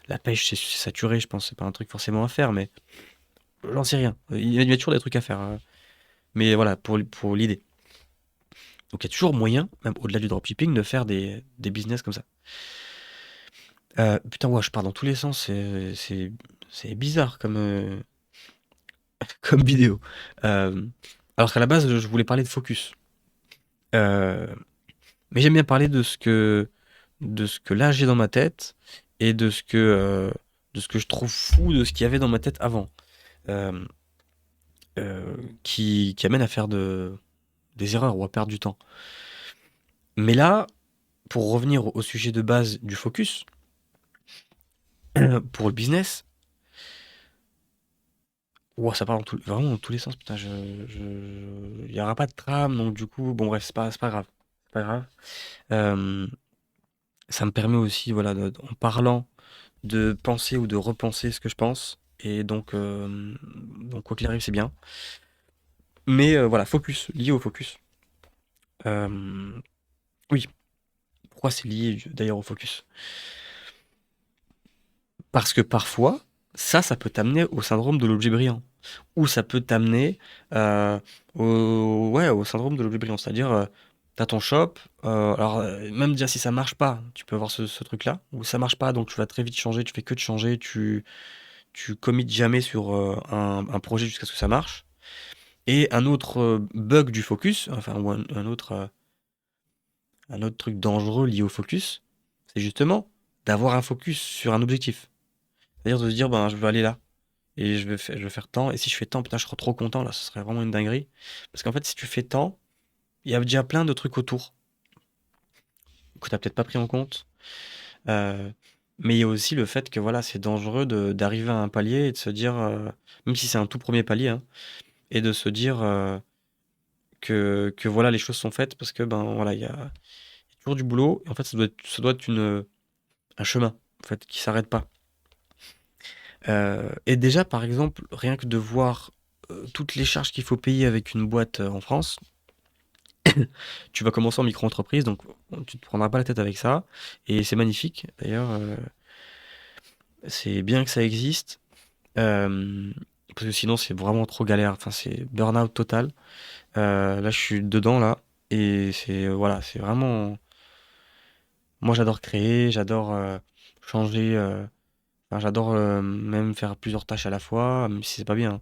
La pêche, c'est saturé, je pense, c'est pas un truc forcément à faire, mais j'en sais rien. Il y a toujours des trucs à faire, hein. Mais voilà, pour l'idée. Donc il y a toujours moyen, même au-delà du dropshipping, de faire des business comme ça. Putain, ouais, je pars dans tous les sens, c'est bizarre comme vidéo. Euh, alors qu'à la base, je voulais parler de focus. Euh, mais j'aime bien parler de ce que là j'ai dans ma tête et de ce que je trouve fou de ce qu'il y avait dans ma tête avant. Euh, qui amène à faire des erreurs ou à perdre du temps. Mais là, pour revenir au sujet de base du focus, pour le business, ouah, ça part vraiment dans tous les sens, putain, il n'y aura pas de trame, donc du coup, bon bref, c'est pas grave. C'est pas grave. Euh, Ça me permet aussi, voilà, en parlant, de penser ou de repenser ce que je pense. Et donc quoi qu'il arrive, c'est bien. Mais voilà, focus, lié au focus. Euh, oui, pourquoi c'est lié d'ailleurs au focus? Parce que parfois, ça peut t'amener au syndrome de l'objet brillant. Ou ça peut t'amener euh, ouais, au syndrome de l'objet brillant. C'est-à-dire, t'as ton shop, alors même déjà si ça marche pas, tu peux avoir ce truc-là, ou ça marche pas, donc tu vas très vite changer, tu fais que de changer, tu commites jamais sur un projet jusqu'à ce que ça marche. Et un autre bug du focus, enfin, ou un autre truc dangereux lié au focus, c'est justement d'avoir un focus sur un objectif. C'est-à-dire de se dire, ben, je veux aller là. Et je vais faire tant. Et si je fais tant, putain, je serai trop content. Là, ce serait vraiment une dinguerie. Parce qu'en fait, si tu fais tant, il y a déjà plein de trucs autour que tu n'as peut-être pas pris en compte. Euh, mais il y a aussi le fait que voilà, c'est dangereux d'arriver à un palier et de se dire, même si c'est un tout premier palier, hein, et de se dire que voilà, les choses sont faites parce que ben voilà, il y a toujours du boulot. Et en fait, ça doit être un chemin en fait, qui s'arrête pas. Et déjà, par exemple, rien que de voir toutes les charges qu'il faut payer avec une boîte en France, tu vas commencer en micro-entreprise, donc tu te prendras pas la tête avec ça. Et c'est magnifique, d'ailleurs, c'est bien que ça existe, euh, parce que sinon c'est vraiment trop galère, enfin c'est burn-out total. Là, je suis dedans, là, et voilà, c'est vraiment... Moi, j'adore créer, j'adore changer, enfin, j'adore même faire plusieurs tâches à la fois, même si c'est pas bien, hein.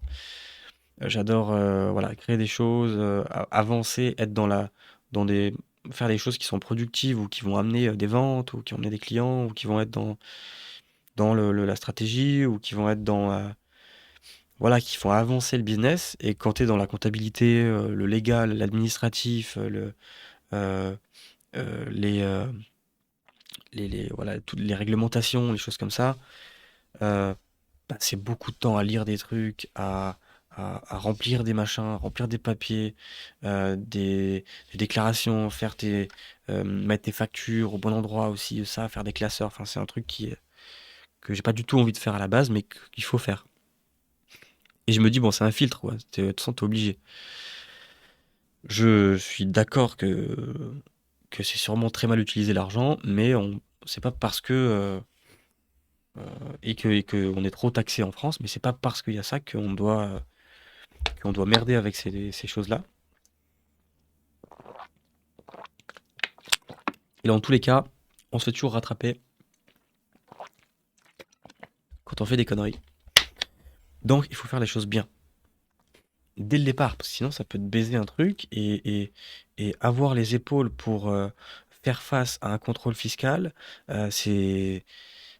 J'adore voilà, créer des choses, avancer, être faire des choses qui sont productives ou qui vont amener des ventes ou qui vont amener des clients ou qui vont être dans la stratégie ou qui vont être voilà, qui font avancer le business. Et quand tu es dans la comptabilité, le légal, l'administratif, euh, les, voilà, toutes les réglementations, les choses comme ça, euh, bah, c'est beaucoup de temps à lire des trucs, à remplir des machins, à remplir des papiers, des déclarations, mettre tes factures au bon endroit aussi, ça, faire des classeurs. Enfin, c'est un truc que j'ai pas du tout envie de faire à la base, mais qu'il faut faire. Et je me dis, bon, c'est un filtre, quoi. De toute façon, t'es obligé. Je suis d'accord que c'est sûrement très mal utilisé l'argent, mais c'est pas parce que et que on est trop taxé en France, mais c'est pas parce qu'il y a ça qu'on doit merder avec ces choses-là. Et dans tous les cas, on se fait toujours rattraper quand on fait des conneries. Donc, il faut faire les choses bien. Dès le départ, parce que sinon, ça peut te baiser un truc et avoir les épaules pour faire face à un contrôle fiscal, c'est,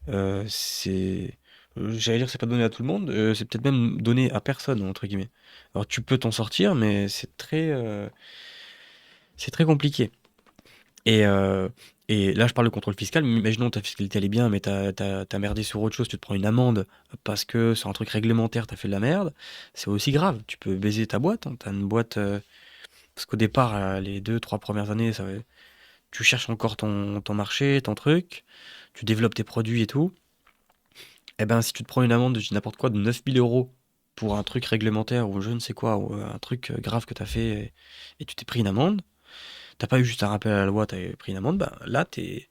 j'allais dire, c'est pas donné à tout le monde, c'est peut-être même donné à personne, entre guillemets. Alors, tu peux t'en sortir, mais c'est très compliqué. Et, euh, et là, je parle de contrôle fiscal, mais imaginons ta fiscalité elle est bien, mais t'as merdé sur autre chose, tu te prends une amende parce que c'est un truc réglementaire, t'as fait de la merde, c'est aussi grave. Tu peux baiser ta boîte, hein. T'as une boîte, parce qu'au départ, les 2, 3 premières années, tu cherches encore ton marché, ton truc, tu développes tes produits et tout. Eh ben, si tu te prends une amende de je dis n'importe quoi de 9 000 € pour un truc réglementaire ou je ne sais quoi, ou un truc grave que t'as fait et tu t'es pris une amende, t'as pas eu juste un rappel à la loi, t'as pris une amende, bah là t'es.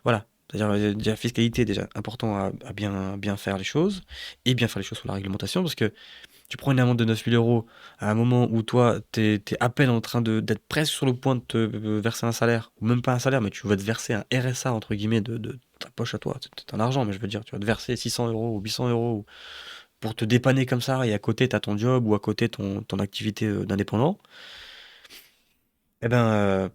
Voilà. C'est-à-dire, déjà, fiscalité, déjà, important à bien faire les choses, et bien faire les choses sur la réglementation, parce que tu prends une amende de 9 000 € à un moment où toi, t'es à peine en train d'être presque sur le point de te verser un salaire, ou même pas un salaire, mais tu vas te verser un RSA, entre guillemets, de ta poche à toi. C'est un argent, mais je veux dire, tu vas te verser 600 € ou 800 € pour te dépanner comme ça, et à côté, t'as ton job, ou à côté, ton activité d'indépendant. Eh ben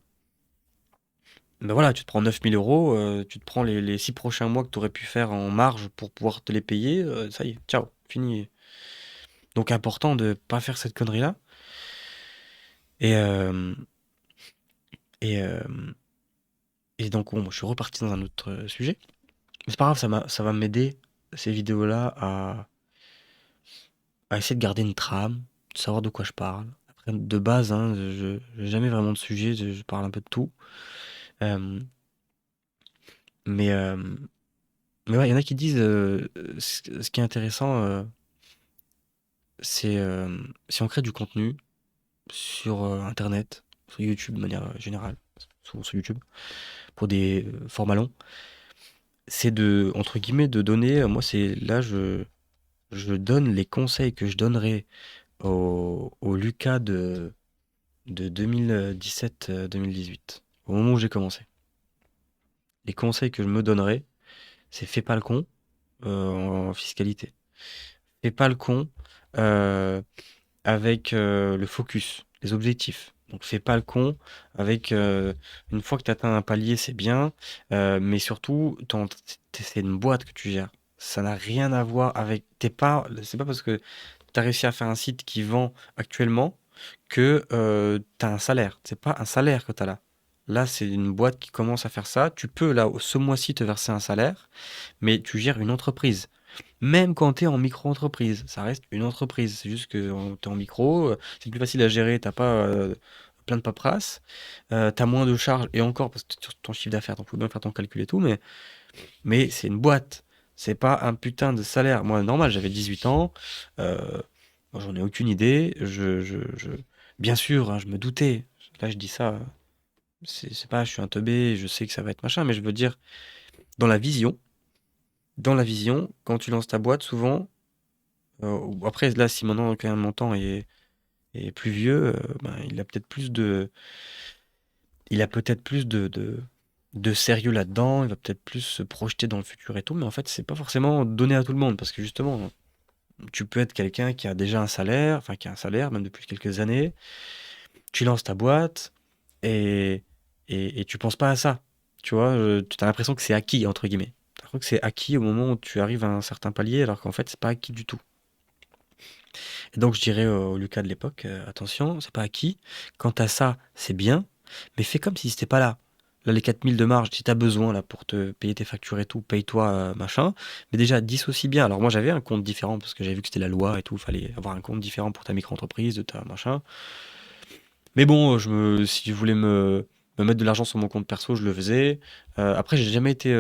voilà, tu te prends 9 000 €, tu te prends les 6 prochains mois que tu aurais pu faire en marge pour pouvoir te les payer, ça y est, ciao, fini. Donc important de pas faire cette connerie-là. Et, euh, et, euh, et donc, bon, moi, je suis reparti dans un autre sujet. Mais c'est pas grave, ça va m'aider, ces vidéos-là, à essayer de garder une trame, de savoir de quoi je parle. Après, de base, hein, je n'ai jamais vraiment de sujet, je parle un peu de tout. Euh, mais, euh, mais ouais, il y en a qui disent, ce qui est intéressant, c'est si on crée du contenu sur Internet, sur YouTube de manière générale, souvent sur YouTube, pour des formats longs, c'est de, entre guillemets, de donner, moi c'est là, je donne les conseils que je donnerais au Lucas de 2017-2018, au moment où j'ai commencé. Les conseils que je me donnerais, c'est fais pas le con en fiscalité. Fais pas le con euh, avec le focus, les objectifs. Donc fais pas le con avec une fois que tu atteint un palier, c'est bien, mais surtout c'est une boîte que tu gères. Ça n'a rien à voir avec t'es pas c'est pas parce que tu as réussi à faire un site qui vend actuellement que tu as un salaire. C'est pas un salaire que tu as là. Là, c'est une boîte qui commence à faire ça. Tu peux là ce mois-ci te verser un salaire, mais tu gères une entreprise. Même quand tu es en micro-entreprise, ça reste une entreprise. C'est juste que tu es en micro, c'est plus facile à gérer, t'as pas plein de paperasse, tu as moins de charges, et encore, parce que sur ton chiffre d'affaires, tu peux bien faire ton calcul et tout, mais c'est une boîte. C'est pas un putain de salaire. Moi, normal, j'avais 18 ans, moi, j'en ai aucune idée. Bien sûr, hein, je me doutais. Là, je dis ça, c'est pas, je suis un teubé, je sais que ça va être machin, mais je veux dire, dans la vision, dans la vision, quand tu lances ta boîte, souvent, ou après, là, si maintenant, quand même, mon temps est plus vieux, ben, il a peut-être plus de sérieux là-dedans, il va peut-être plus se projeter dans le futur et tout, mais en fait, c'est pas forcément donné à tout le monde, parce que justement, tu peux être quelqu'un qui a déjà un salaire, enfin, qui a un salaire, même depuis quelques années, tu lances ta boîte, et, et tu penses pas à ça, tu vois, tu as l'impression que c'est acquis, entre guillemets. T'as l'impression que c'est acquis au moment où tu arrives à un certain palier, alors qu'en fait, c'est pas acquis du tout. Et donc je dirais au Lucas de l'époque, attention, c'est pas acquis. Quant à ça, c'est bien, mais fais comme si c'était pas là. Là, les 4 000 de marge, si t'as besoin là pour te payer tes factures et tout, paye-toi, machin. Mais déjà, dissocie bien. Alors moi, j'avais un compte différent parce que j'avais vu que c'était la loi et tout. Il fallait avoir un compte différent pour ta micro-entreprise, de ta machin. Mais bon, si je voulais me mettre de l'argent sur mon compte perso, je le faisais. Après, j'ai jamais été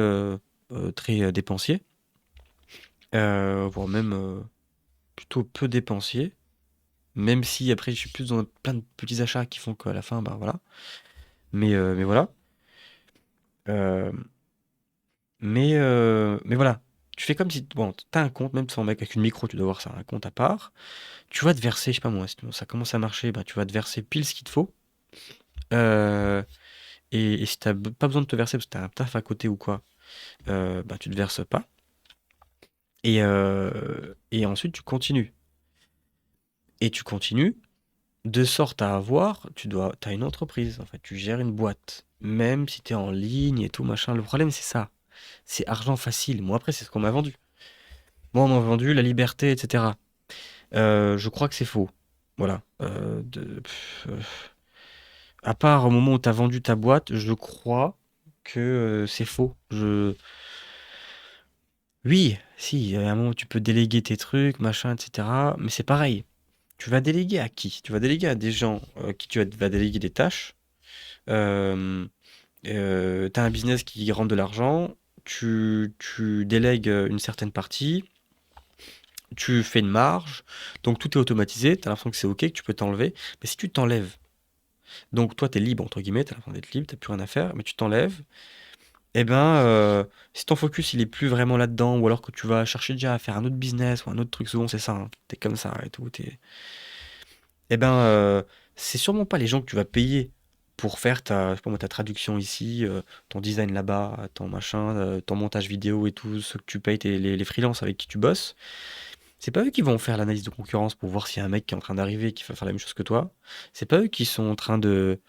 très dépensier, voire même plutôt peu dépensier. Même si après, je suis plus dans plein de petits achats qui font qu'à la fin, bah voilà. Mais voilà. Euh, mais voilà. Tu fais comme si, bon, t'as un compte, même sans mec avec une micro, tu dois avoir ça, un compte à part. Tu vas te verser, je sais pas moi, si ça commence à marcher, bah, tu vas te verser pile ce qu'il te faut. Euh, et si t'as pas besoin de te verser parce que t'as un taf à côté ou quoi, bah, tu te verses pas. Et ensuite, tu continues. Et tu continues. De sorte à avoir, t'as une entreprise, en fait, tu gères une boîte. Même si t'es en ligne et tout, machin. Le problème, c'est ça. C'est argent facile. Moi, après, c'est ce qu'on m'a vendu. Moi, on m'a vendu la liberté, etc. Je crois que c'est faux. Voilà. À part au moment où t'as vendu ta boîte, je crois que c'est faux. Oui, si, à un moment où tu peux déléguer tes trucs, machin, etc. Mais c'est pareil. Tu vas déléguer à qui? Tu vas déléguer à des gens qui vas déléguer des tâches. Euh, Tu as un business qui rentre de l'argent, tu délègues une certaine partie, tu fais une marge, donc tout est automatisé, tu as l'impression que c'est OK, que tu peux t'enlever. Mais si tu t'enlèves, donc toi, tu es libre, entre guillemets, tu as l'impression d'être libre, tu plus rien à faire, mais tu t'enlèves, eh ben, si ton focus il est plus vraiment là-dedans, ou alors que tu vas chercher déjà à faire un autre business ou un autre truc, souvent c'est ça, hein, t'es comme ça et tout, eh ben, c'est sûrement pas les gens que tu vas payer pour faire ta, je sais pas moi, ta traduction ici, ton design là-bas, ton machin, ton montage vidéo et tout, ce que tu payes, les freelances avec qui tu bosses. C'est pas eux qui vont faire l'analyse de concurrence pour voir s'il y a un mec qui est en train d'arriver qui va faire la même chose que toi. C'est pas eux qui sont en train de,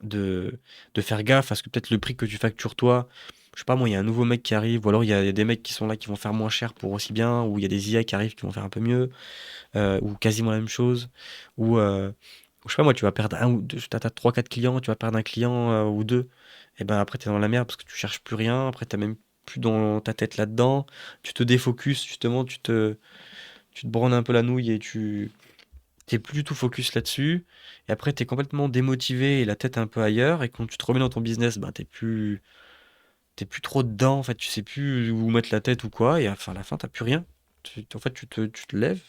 de faire gaffe à ce que peut-être le prix que tu factures toi. Je sais pas moi, il y a un nouveau mec qui arrive, ou alors il y a des mecs qui sont là qui vont faire moins cher pour aussi bien, ou il y a des IA qui arrivent qui vont faire un peu mieux, ou quasiment la même chose, ou je sais pas moi, tu vas perdre un ou deux, t'as 3-4 clients, tu vas perdre un client ou deux, et ben après t'es dans la merde parce que tu cherches plus rien, après t'as même plus dans ta tête là-dedans, tu te défocuses justement, tu te branles un peu la nouille et tu t'es plus du tout focus là-dessus, et après t'es complètement démotivé et la tête un peu ailleurs, et quand tu te remets dans ton business, ben t'es plus trop dedans, en fait, tu sais plus où mettre la tête ou quoi, et enfin à la fin t'as plus rien. En fait tu te lèves,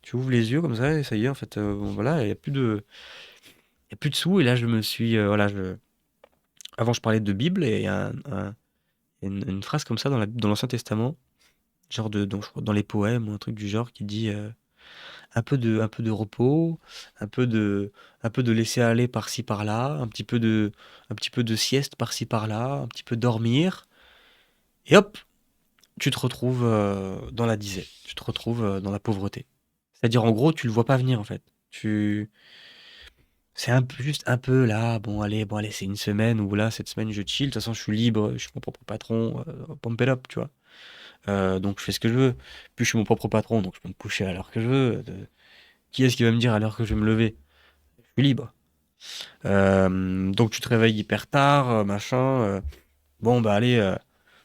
tu ouvres les yeux comme ça, et ça y est, en fait, bon, voilà, il y a plus de sous, et là je me suis, voilà, avant je parlais de Bible, et il y a une phrase comme ça dans l'Ancien Testament, genre je crois dans les poèmes ou un truc du genre, qui dit un peu de repos, un peu de, un peu de laisser aller par-ci par-là, un petit peu de sieste par-ci par-là, un petit peu dormir, et hop, tu te retrouves dans la disette, tu te retrouves dans la pauvreté. C'est-à-dire en gros, tu le vois pas venir en fait. C'est juste un peu là, bon allez, c'est une semaine où là, cette semaine, je chill. De toute façon, je suis libre, je suis mon propre patron, pump it up, tu vois. Donc, je fais ce que je veux. Puis, je suis mon propre patron, donc je peux me coucher à l'heure que je veux. Qui est-ce qui va me dire à l'heure que je vais me lever? Je suis libre. Donc, tu te réveilles hyper tard, machin. Bon, bah, allez,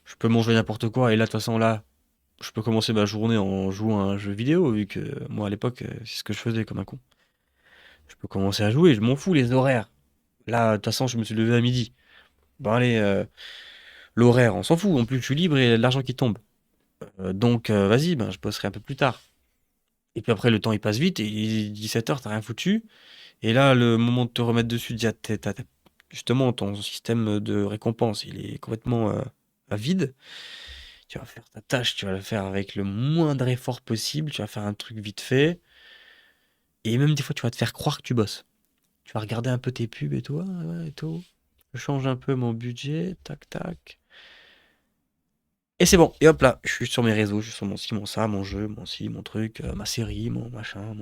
je peux manger n'importe quoi. Et là, de toute façon, là, je peux commencer ma journée en jouant à un jeu vidéo, vu que moi, à l'époque, c'est ce que je faisais comme un con. Je peux commencer à jouer, je m'en fous les horaires. Là, de toute façon, je me suis levé à midi. Bon, allez, l'horaire, on s'en fout. En plus, je suis libre et l'argent qui tombe. Donc, vas-y, ben, je bosserai un peu plus tard. Et puis après, le temps, il passe vite. Et il est 17h, t'as rien foutu. Et là, le moment de te remettre dessus, déjà, justement, ton système de récompense, il est complètement à vide. Tu vas faire ta tâche, tu vas le faire avec le moindre effort possible. Tu vas faire un truc vite fait. Et même des fois, tu vas te faire croire que tu bosses. Tu vas regarder un peu tes pubs et tout. Ah, ouais, et tout. Je change un peu mon budget. Tac, tac. Et c'est bon, et hop là, je suis sur mes réseaux, je suis sur mon ci, mon ça, mon jeu, mon ci, mon truc, ma série, mon machin,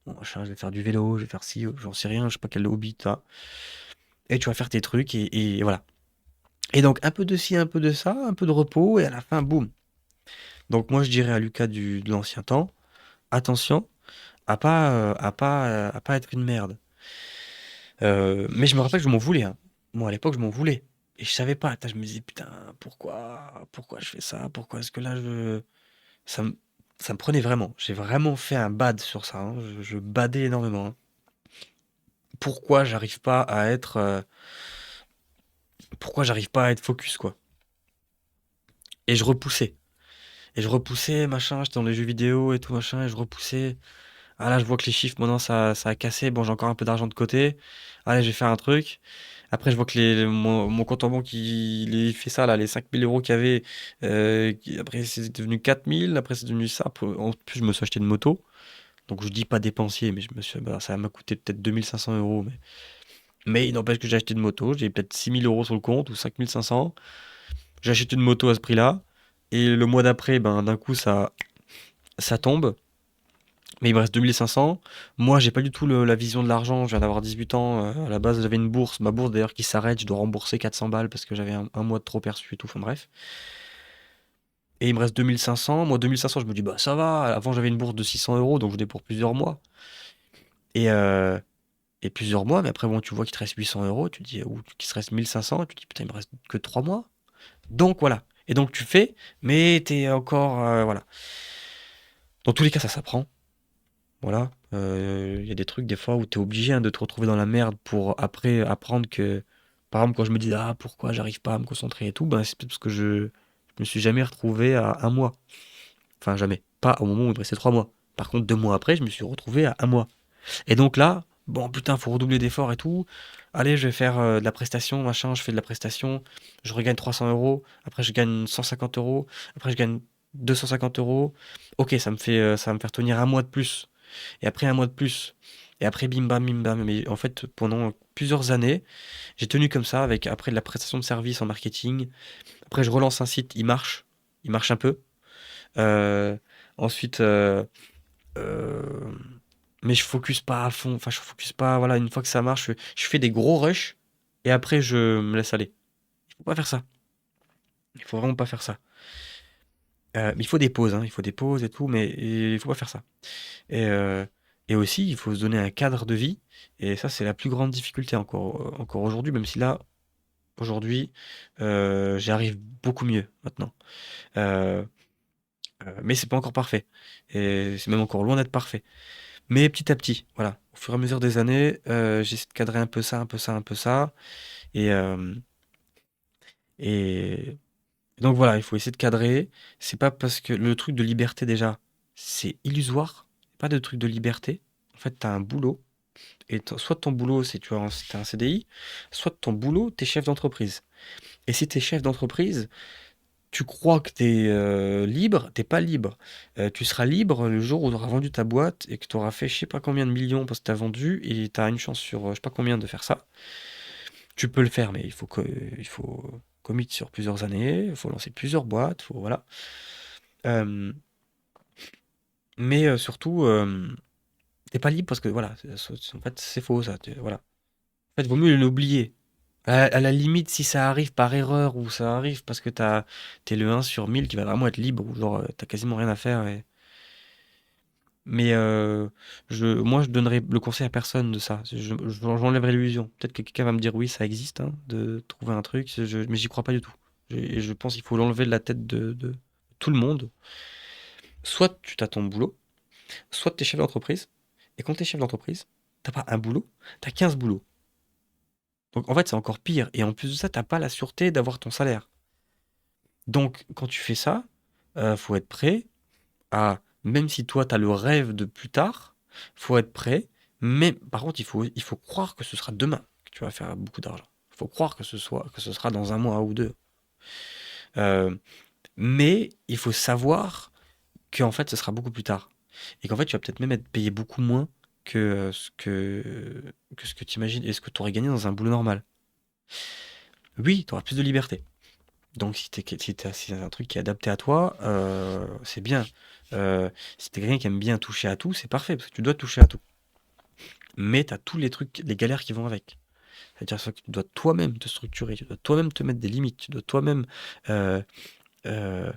mon machin, je vais faire du vélo, je vais faire ci, j'en sais rien, je sais pas quel hobby t'as. Et tu vas faire tes trucs, et voilà. Et donc, un peu de ci, un peu de ça, un peu de repos, et à la fin, boum. Donc, moi, je dirais à Lucas de l'ancien temps, attention à pas être une merde. Mais je me rappelle que je m'en voulais, hein. Moi, à l'époque, je m'en voulais. Et je savais pas. Je me disais, putain, pourquoi je fais ça? Pourquoi est-ce que là, Ça me, ça me prenait vraiment. J'ai vraiment fait un bad sur ça, hein. Je badais énormément, hein. Pourquoi j'arrive pas à être, pourquoi j'arrive pas à être focus, quoi. Et je repoussais. Et je repoussais, machin, j'étais dans les jeux vidéo et tout, machin, et je repoussais. Ah là, je vois que les chiffres, maintenant, ça a cassé. Bon, j'ai encore un peu d'argent de côté. Allez, je vais faire un truc. Après, je vois que mon compte en banque, il fait ça, là, les 5 000 € qu'il y avait. Après, c'est devenu 4 000. Après, c'est devenu ça. En plus, je me suis acheté une moto. Donc je dis pas dépensier, mais bah, ça m'a coûté peut-être 2 500 €. Mais il n'empêche que j'ai acheté une moto, j'ai peut-être 6 000 € sur le compte ou 5 500. J'ai acheté une moto à ce prix-là. Et le mois d'après, ben, d'un coup, ça tombe. Mais il me reste 2 500. Moi, j'ai pas du tout la vision de l'argent. Je viens d'avoir 18 ans. À la base, j'avais une bourse. Ma bourse, d'ailleurs, qui s'arrête. Je dois rembourser 400 balles parce que j'avais un mois de trop perçu et tout. Enfin, bref. Et il me reste 2 500. Moi, 2 500, je me dis, bah, ça va. Avant, j'avais une bourse de 600 €, donc je l'ai pour plusieurs mois. Et, plusieurs mois, mais après, bon, tu vois qu'il te reste 800 €, tu te dis, ou qu'il te reste 1 500, tu te dis, putain, il me reste que 3 mois. Donc voilà. Et donc tu fais, mais t'es encore, voilà. Dans tous les cas, ça s'apprend. Voilà. Il y a des trucs, des fois, où t'es obligé, hein, de te retrouver dans la merde pour après apprendre que Par exemple, quand je me dis, ah, pourquoi j'arrive pas à me concentrer et tout, ben, c'est peut-être parce que je me suis jamais retrouvé à un mois. Enfin, jamais. Pas au moment où il me restait 3 mois. Par contre, 2 mois après, je me suis retrouvé à un mois. Et donc là, bon, putain, faut redoubler d'efforts et tout. Allez, je vais faire de la prestation, machin, je fais de la prestation, je regagne 300 euros, après je gagne 150 euros, après je gagne 250 euros. Ok, ça va me faire tenir un mois de plus. Et après un mois de plus. Et après, bim bam, bim bam. Mais en fait, pendant plusieurs années, j'ai tenu comme ça, avec après de la prestation de service en marketing. Après, je relance un site, il marche un peu. Euh, ensuite, euh, mais je focus pas à fond. Enfin, je focus pas. Voilà, une fois que ça marche, je fais des gros rushs et après je me laisse aller. Il faut pas faire ça. Il faut vraiment pas faire ça. Mais il faut des pauses, hein. Il faut des pauses et tout, mais il faut pas faire ça. Et, euh, et aussi, il faut se donner un cadre de vie. Et ça, c'est la plus grande difficulté encore aujourd'hui, même si là, aujourd'hui, j'y arrive beaucoup mieux maintenant. Euh, mais c'est pas encore parfait. Et c'est même encore loin d'être parfait. Mais petit à petit, voilà. Au fur et à mesure des années, j'essaie de cadrer un peu ça, un peu ça, un peu ça. Et, euh, et donc voilà, il faut essayer de cadrer. C'est pas parce que le truc de liberté déjà, c'est illusoire. Pas de truc de liberté. En fait, t'as un boulot. Et soit ton boulot, c'est t'as un CDI, soit ton boulot, t'es chef d'entreprise. Et si t'es chef d'entreprise, tu crois que t'es libre, t'es pas libre. Tu seras libre le jour où tu auras vendu ta boîte et que tu auras fait je sais pas combien de millions parce que t'as vendu et t'as une chance sur je sais pas combien de faire ça. Tu peux le faire, mais il faut commit sur plusieurs années, il faut lancer plusieurs boîtes, faut, voilà. Euh, mais surtout, t'es pas libre parce que voilà, en fait, c'est faux ça. Voilà. En fait, vaut mieux l'oublier. À la limite, si ça arrive par erreur ou ça arrive parce que t'es le 1 sur 1000 qui va vraiment être libre ou genre t'as quasiment rien à faire. Mais moi, je donnerais le conseil à personne de ça. J'enlèverai l'illusion. Peut-être que quelqu'un va me dire oui, ça existe, hein, de trouver un truc, mais j'y crois pas du tout. Et je pense qu'il faut l'enlever de la tête de tout le monde. Soit tu t'as ton boulot, soit tu es chef d'entreprise. Et quand tu es chef d'entreprise, t'as pas un boulot, t'as 15 boulots. Donc en fait, c'est encore pire. Et en plus de ça, t'as pas la sûreté d'avoir ton salaire. Donc quand tu fais ça, faut être prêt à, même si toi, tu as le rêve de plus tard, faut être prêt. Mais par contre, il faut croire que ce sera demain que tu vas faire beaucoup d'argent. Il faut croire que ce sera dans un mois ou deux. Euh, mais il faut savoir qu'en fait, ce sera beaucoup plus tard. Et qu'en fait, tu vas peut-être même être payé beaucoup moins que ce que tu imagines et ce que tu aurais gagné dans un boulot normal. Oui, tu auras plus de liberté. Donc, si c'est un truc qui est adapté à toi, c'est bien. Si t'es quelqu'un qui aime bien toucher à tout, c'est parfait, parce que tu dois toucher à tout. Mais t'as tous les trucs, les galères qui vont avec. C'est-à-dire que tu dois toi-même te structurer, tu dois toi-même te mettre des limites, tu dois toi-même euh, euh,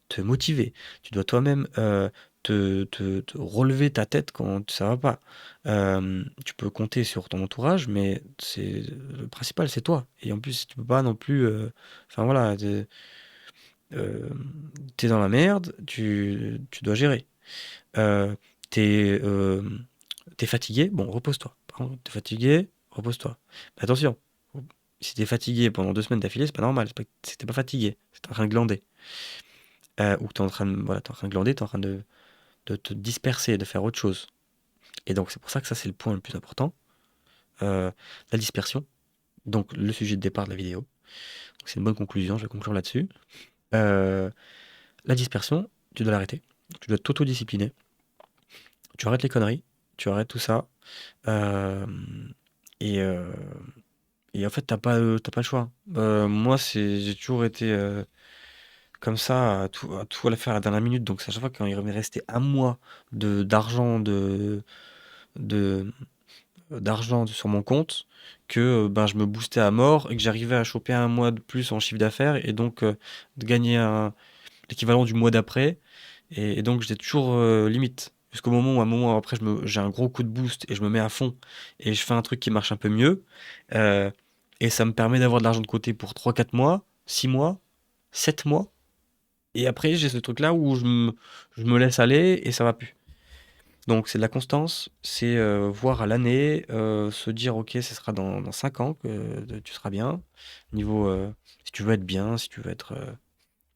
te motiver, tu dois toi-même te relever ta tête quand ça va pas. Tu peux compter sur ton entourage, mais le principal, c'est toi. Et en plus, tu peux pas non plus. Enfin voilà, euh, t'es dans la merde, tu dois gérer. Euh, t'es euh, t'es fatigué, bon, repose-toi. Par contre, t'es fatigué, repose-toi. Mais attention, si t'es fatigué pendant 2 semaines d'affilée, c'est pas normal. T'es pas fatigué, c'est en train de glander. Ou t'es en train de, voilà, t'es en train de glander, t'es en train de te disperser, de faire autre chose. Et donc, c'est pour ça que ça, c'est le point le plus important. La dispersion. Donc, le sujet de départ de la vidéo. Donc, c'est une bonne conclusion, je vais conclure là-dessus. Euh, la dispersion, tu dois l'arrêter. Tu dois t'autodiscipliner. Tu arrêtes les conneries, tu arrêtes tout ça. euh, et, euh, et en fait, t'as pas le choix. Moi, j'ai toujours été comme ça, à tout à faire à la dernière minute. Donc, c'est à chaque fois quand il me restait un mois d'argent de, d'argent sur mon compte que ben, je me boostais à mort et que j'arrivais à choper un mois de plus en chiffre d'affaires et donc de gagner l'équivalent du mois d'après. Et donc, j'étais toujours limite. Jusqu'au moment où, un moment après, j'ai un gros coup de boost et je me mets à fond et je fais un truc qui marche un peu mieux. euh, et ça me permet d'avoir de l'argent de côté pour 3 4 mois, 6 mois, 7 mois. Et après, j'ai ce truc-là où je me laisse aller et ça va plus. Donc c'est de la constance, c'est voir à l'année, se dire ok, ce sera dans 5 ans que tu seras bien. Niveau, si tu veux être bien, si tu veux être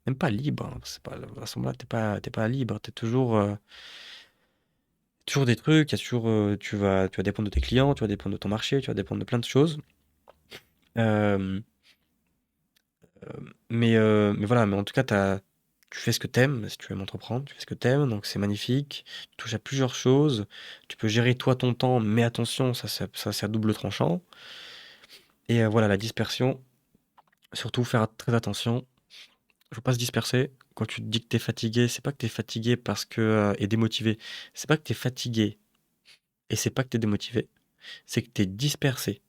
même pas libre, hein, c'est pas, à ce moment-là, t'es pas libre, t'es toujours, toujours des trucs, il y a toujours, tu vas dépendre de tes clients, tu vas dépendre de ton marché, tu vas dépendre de plein de choses. Euh, mais voilà, mais en tout cas, tu fais ce que t'aimes, si tu aimes entreprendre, tu fais ce que t'aimes, donc c'est magnifique. Tu touches à plusieurs choses. Tu peux gérer toi ton temps, mais attention, ça c'est à double tranchant. Et voilà, la dispersion, surtout faire très attention. Faut pas se disperser. Quand tu te dis que t'es fatigué, c'est pas que t'es fatigué parce que et démotivé. C'est pas que t'es fatigué et c'est pas que t'es démotivé. C'est que t'es dispersé.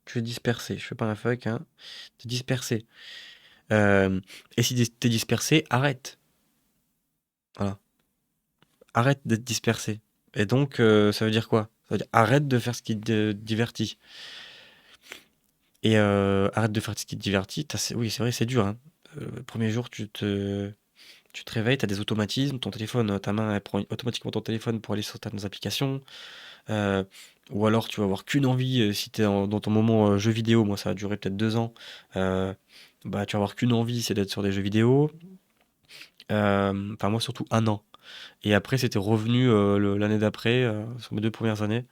Tu es dispersé. Je fais pas un fuck, hein. T'es dispersé. Et si t'es dispersé, arrête. Voilà. Arrête d'être dispersé. Et donc, ça veut dire quoi? Ça veut dire arrête de faire ce qui te divertit. Et arrête de faire ce qui te divertit. Oui, c'est vrai, c'est dur, hein. Le premier jour, tu te réveilles, tu as des automatismes, ton téléphone, ta main, elle prend automatiquement ton téléphone pour aller sur certaines applications. Euh, ou alors, tu vas avoir qu'une envie, si tu es dans ton moment jeu vidéo, moi, ça a duré peut-être 2 ans. euh, Bah, tu vas avoir qu'une envie, c'est d'être sur des jeux vidéo. Enfin, moi, surtout 1 an. Et après, c'était revenu l'année d'après, sur mes 2 premières années.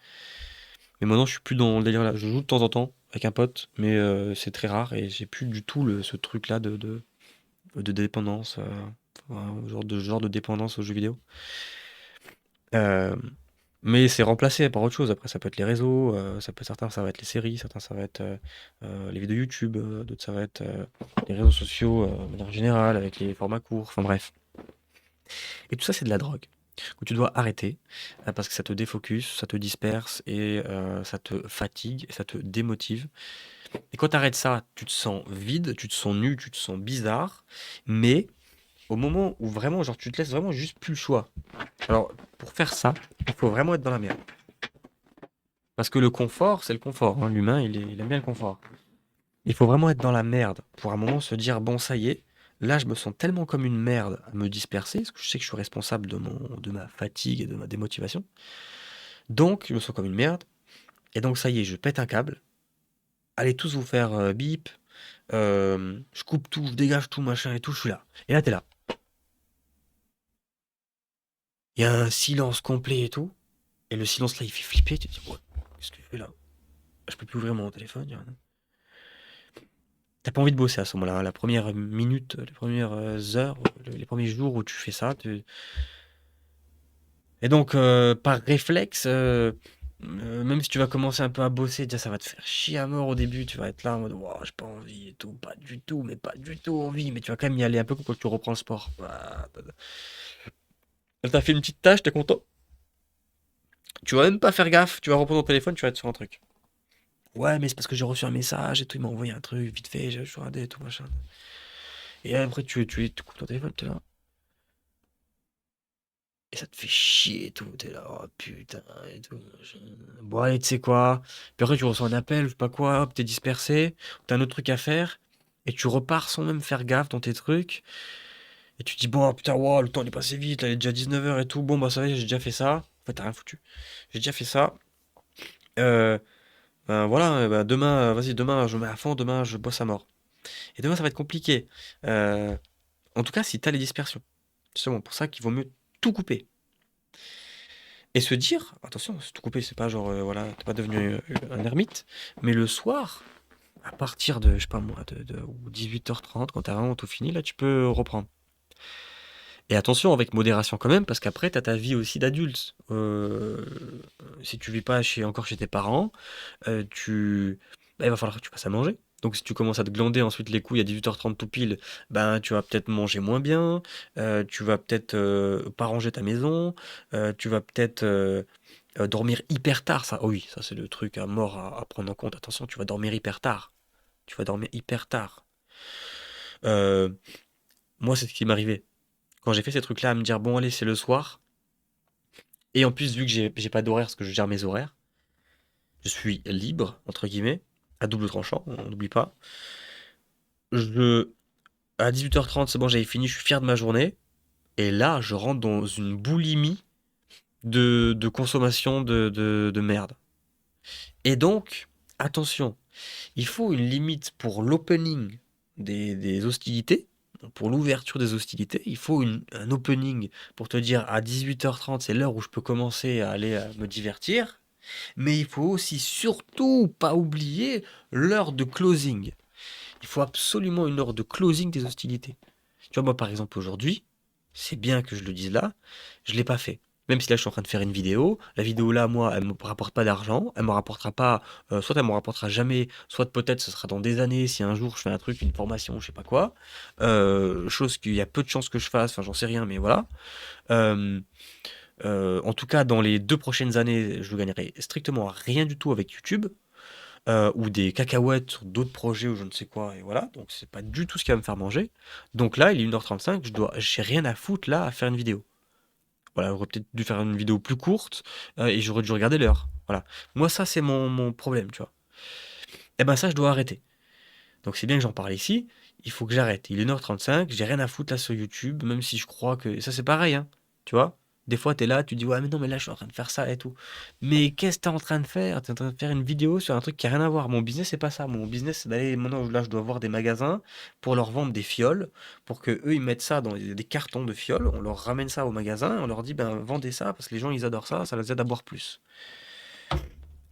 Mais maintenant, je suis plus dans le délire là. Je joue de temps en temps avec un pote, mais c'est très rare et j'ai plus du tout ce truc-là de dépendance, enfin, genre de dépendance aux jeux vidéo. Euh, mais c'est remplacé par autre chose. Après, ça peut être les réseaux, certains, ça va être les séries, certains, ça va être les vidéos YouTube, d'autres, ça va être les réseaux sociaux de manière générale, avec les formats courts, enfin bref. Et tout ça, c'est de la drogue que tu dois arrêter parce que ça te défocus, ça te disperse et ça te fatigue et ça te démotive. Et quand tu arrêtes ça, tu te sens vide, tu te sens nu, tu te sens bizarre, mais au moment où vraiment, genre, tu te laisses vraiment juste plus le choix. Alors, pour faire ça, il faut vraiment être dans la merde. Parce que le confort, c'est le confort, hein. L'humain, il aime bien le confort. Il faut vraiment être dans la merde pour un moment se dire, bon, ça y est, là, je me sens tellement comme une merde à me disperser, parce que je sais que je suis responsable de ma fatigue et de ma démotivation. Donc, je me sens comme une merde. Et donc, ça y est, je pète un câble. Allez tous vous faire bip. Je coupe tout, je dégage tout, machin et tout, je suis là. Et là, t'es là. Il y a un silence complet et tout. Et le silence là, il fait flipper. Tu te dis, ouais, qu'est-ce que je fais là? Je peux plus ouvrir mon téléphone. Y a rien. T'as pas envie de bosser à ce moment-là, hein. La première minute, les premières heures, les premiers jours où tu fais ça. Et donc, par réflexe, même si tu vas commencer un peu à bosser, déjà ça va te faire chier à mort au début. Tu vas être là en mode, wow, j'ai pas envie et tout, pas du tout, mais pas du tout envie. Mais tu vas quand même y aller un peu comme quand tu reprends le sport. Ah, t'as fait une petite tâche, t'es content. Tu vas même pas faire gaffe, tu vas reprendre ton téléphone, tu vas être sur un truc. Ouais, mais c'est parce que j'ai reçu un message et tout, il m'a envoyé un truc, vite fait, j'ai regardé et tout, machin. Et après, tu coupes ton téléphone, t'es là. Et ça te fait chier et tout. T'es là, oh putain, et tout, machin. Bon, allez, tu sais quoi? Puis après, tu reçois un appel, je sais pas quoi, hop, t'es dispersé, t'as un autre truc à faire, et tu repars sans même faire gaffe dans tes trucs. Et tu te dis, bon, oh, putain, wow, le temps il est passé vite, là, il est déjà 19 h et tout. Bon, bah, ça y est, j'ai déjà fait ça. En fait, t'as rien foutu. J'ai déjà fait ça. Euh, ben, voilà, ben, demain, vas-y, demain, je me mets à fond, demain, je bosse à mort. Et demain, ça va être compliqué. Euh, En tout cas, si t'as les dispersions. C'est bon, pour ça qu'il vaut mieux tout couper. Et se dire, attention, c'est tout coupé, c'est pas genre, voilà, t'es pas devenu un ermite, mais le soir, à partir de, je sais pas moi, de 18h30, quand t'as vraiment tout fini, là, tu peux reprendre. Et attention, avec modération quand même, parce qu'après, t'as ta vie aussi d'adulte. Si tu vis pas encore chez tes parents, bah, il va falloir que tu passes à manger. Donc si tu commences à te glander ensuite les couilles à 18h30 tout pile, ben tu vas peut-être manger moins bien, tu vas peut-être pas ranger ta maison, tu vas peut-être dormir hyper tard. Ça, oh oui, ça c'est le truc à mort à prendre en compte. Attention, tu vas dormir hyper tard. Tu vas dormir hyper tard. Euh, Moi, c'est ce qui m'arrivait. Quand j'ai fait ces trucs-là, à me dire, bon, allez, c'est le soir. Et en plus, vu que j'ai pas d'horaire, parce que je gère mes horaires, je suis libre, entre guillemets, à double tranchant, on n'oublie pas. Je, à 18h30, c'est bon, j'avais fini, je suis fier de ma journée. Et là, je rentre dans une boulimie. de consommation de merde. Et donc, attention, il faut une limite pour l'opening des hostilités, pour l'ouverture des hostilités. Il faut un opening pour te dire à 18h30, c'est l'heure où je peux commencer à aller me divertir. Mais il faut aussi surtout pas oublier l'heure de closing. Il faut absolument une heure de closing des hostilités. Tu vois, moi par exemple aujourd'hui, c'est bien que je le dise là, je ne l'ai pas fait. Même si là je suis en train de faire une vidéo, la vidéo là, moi, elle me rapporte pas d'argent, elle me rapportera pas, soit elle me rapportera jamais, soit peut-être ce sera dans des années si un jour je fais un truc, une formation, je sais pas quoi, chose qu'il y a peu de chances que je fasse, enfin j'en sais rien, mais voilà. Euh, en tout cas, dans les 2 prochaines années, je ne gagnerai strictement rien du tout avec YouTube ou des cacahuètes sur d'autres projets ou je ne sais quoi, et voilà. Donc c'est pas du tout ce qui va me faire manger. Donc là, il est 1h35, j'ai rien à foutre là à faire une vidéo. Voilà, j'aurais peut-être dû faire une vidéo plus courte et j'aurais dû regarder l'heure. Voilà. Moi, ça, c'est mon problème, tu vois. Et ben ça, je dois arrêter. Donc c'est bien que j'en parle ici. Il faut que j'arrête. Il est 1h35, j'ai rien à foutre là sur YouTube, même si je crois que. Ça, c'est pareil, hein. Tu vois? Des fois, tu es là, tu dis, ouais, mais non, mais là, je suis en train de faire ça et tout. Mais qu'est-ce que tu es en train de faire? Tu es en train de faire une vidéo sur un truc qui a rien à voir. Mon business, c'est pas ça. Mon business, c'est d'aller. Maintenant, là, je dois voir des magasins pour leur vendre des fioles, pour que eux ils mettent ça dans des cartons de fioles. On leur ramène ça au magasin, on leur dit, ben, vendez ça parce que les gens, ils adorent ça, ça les aide à boire plus.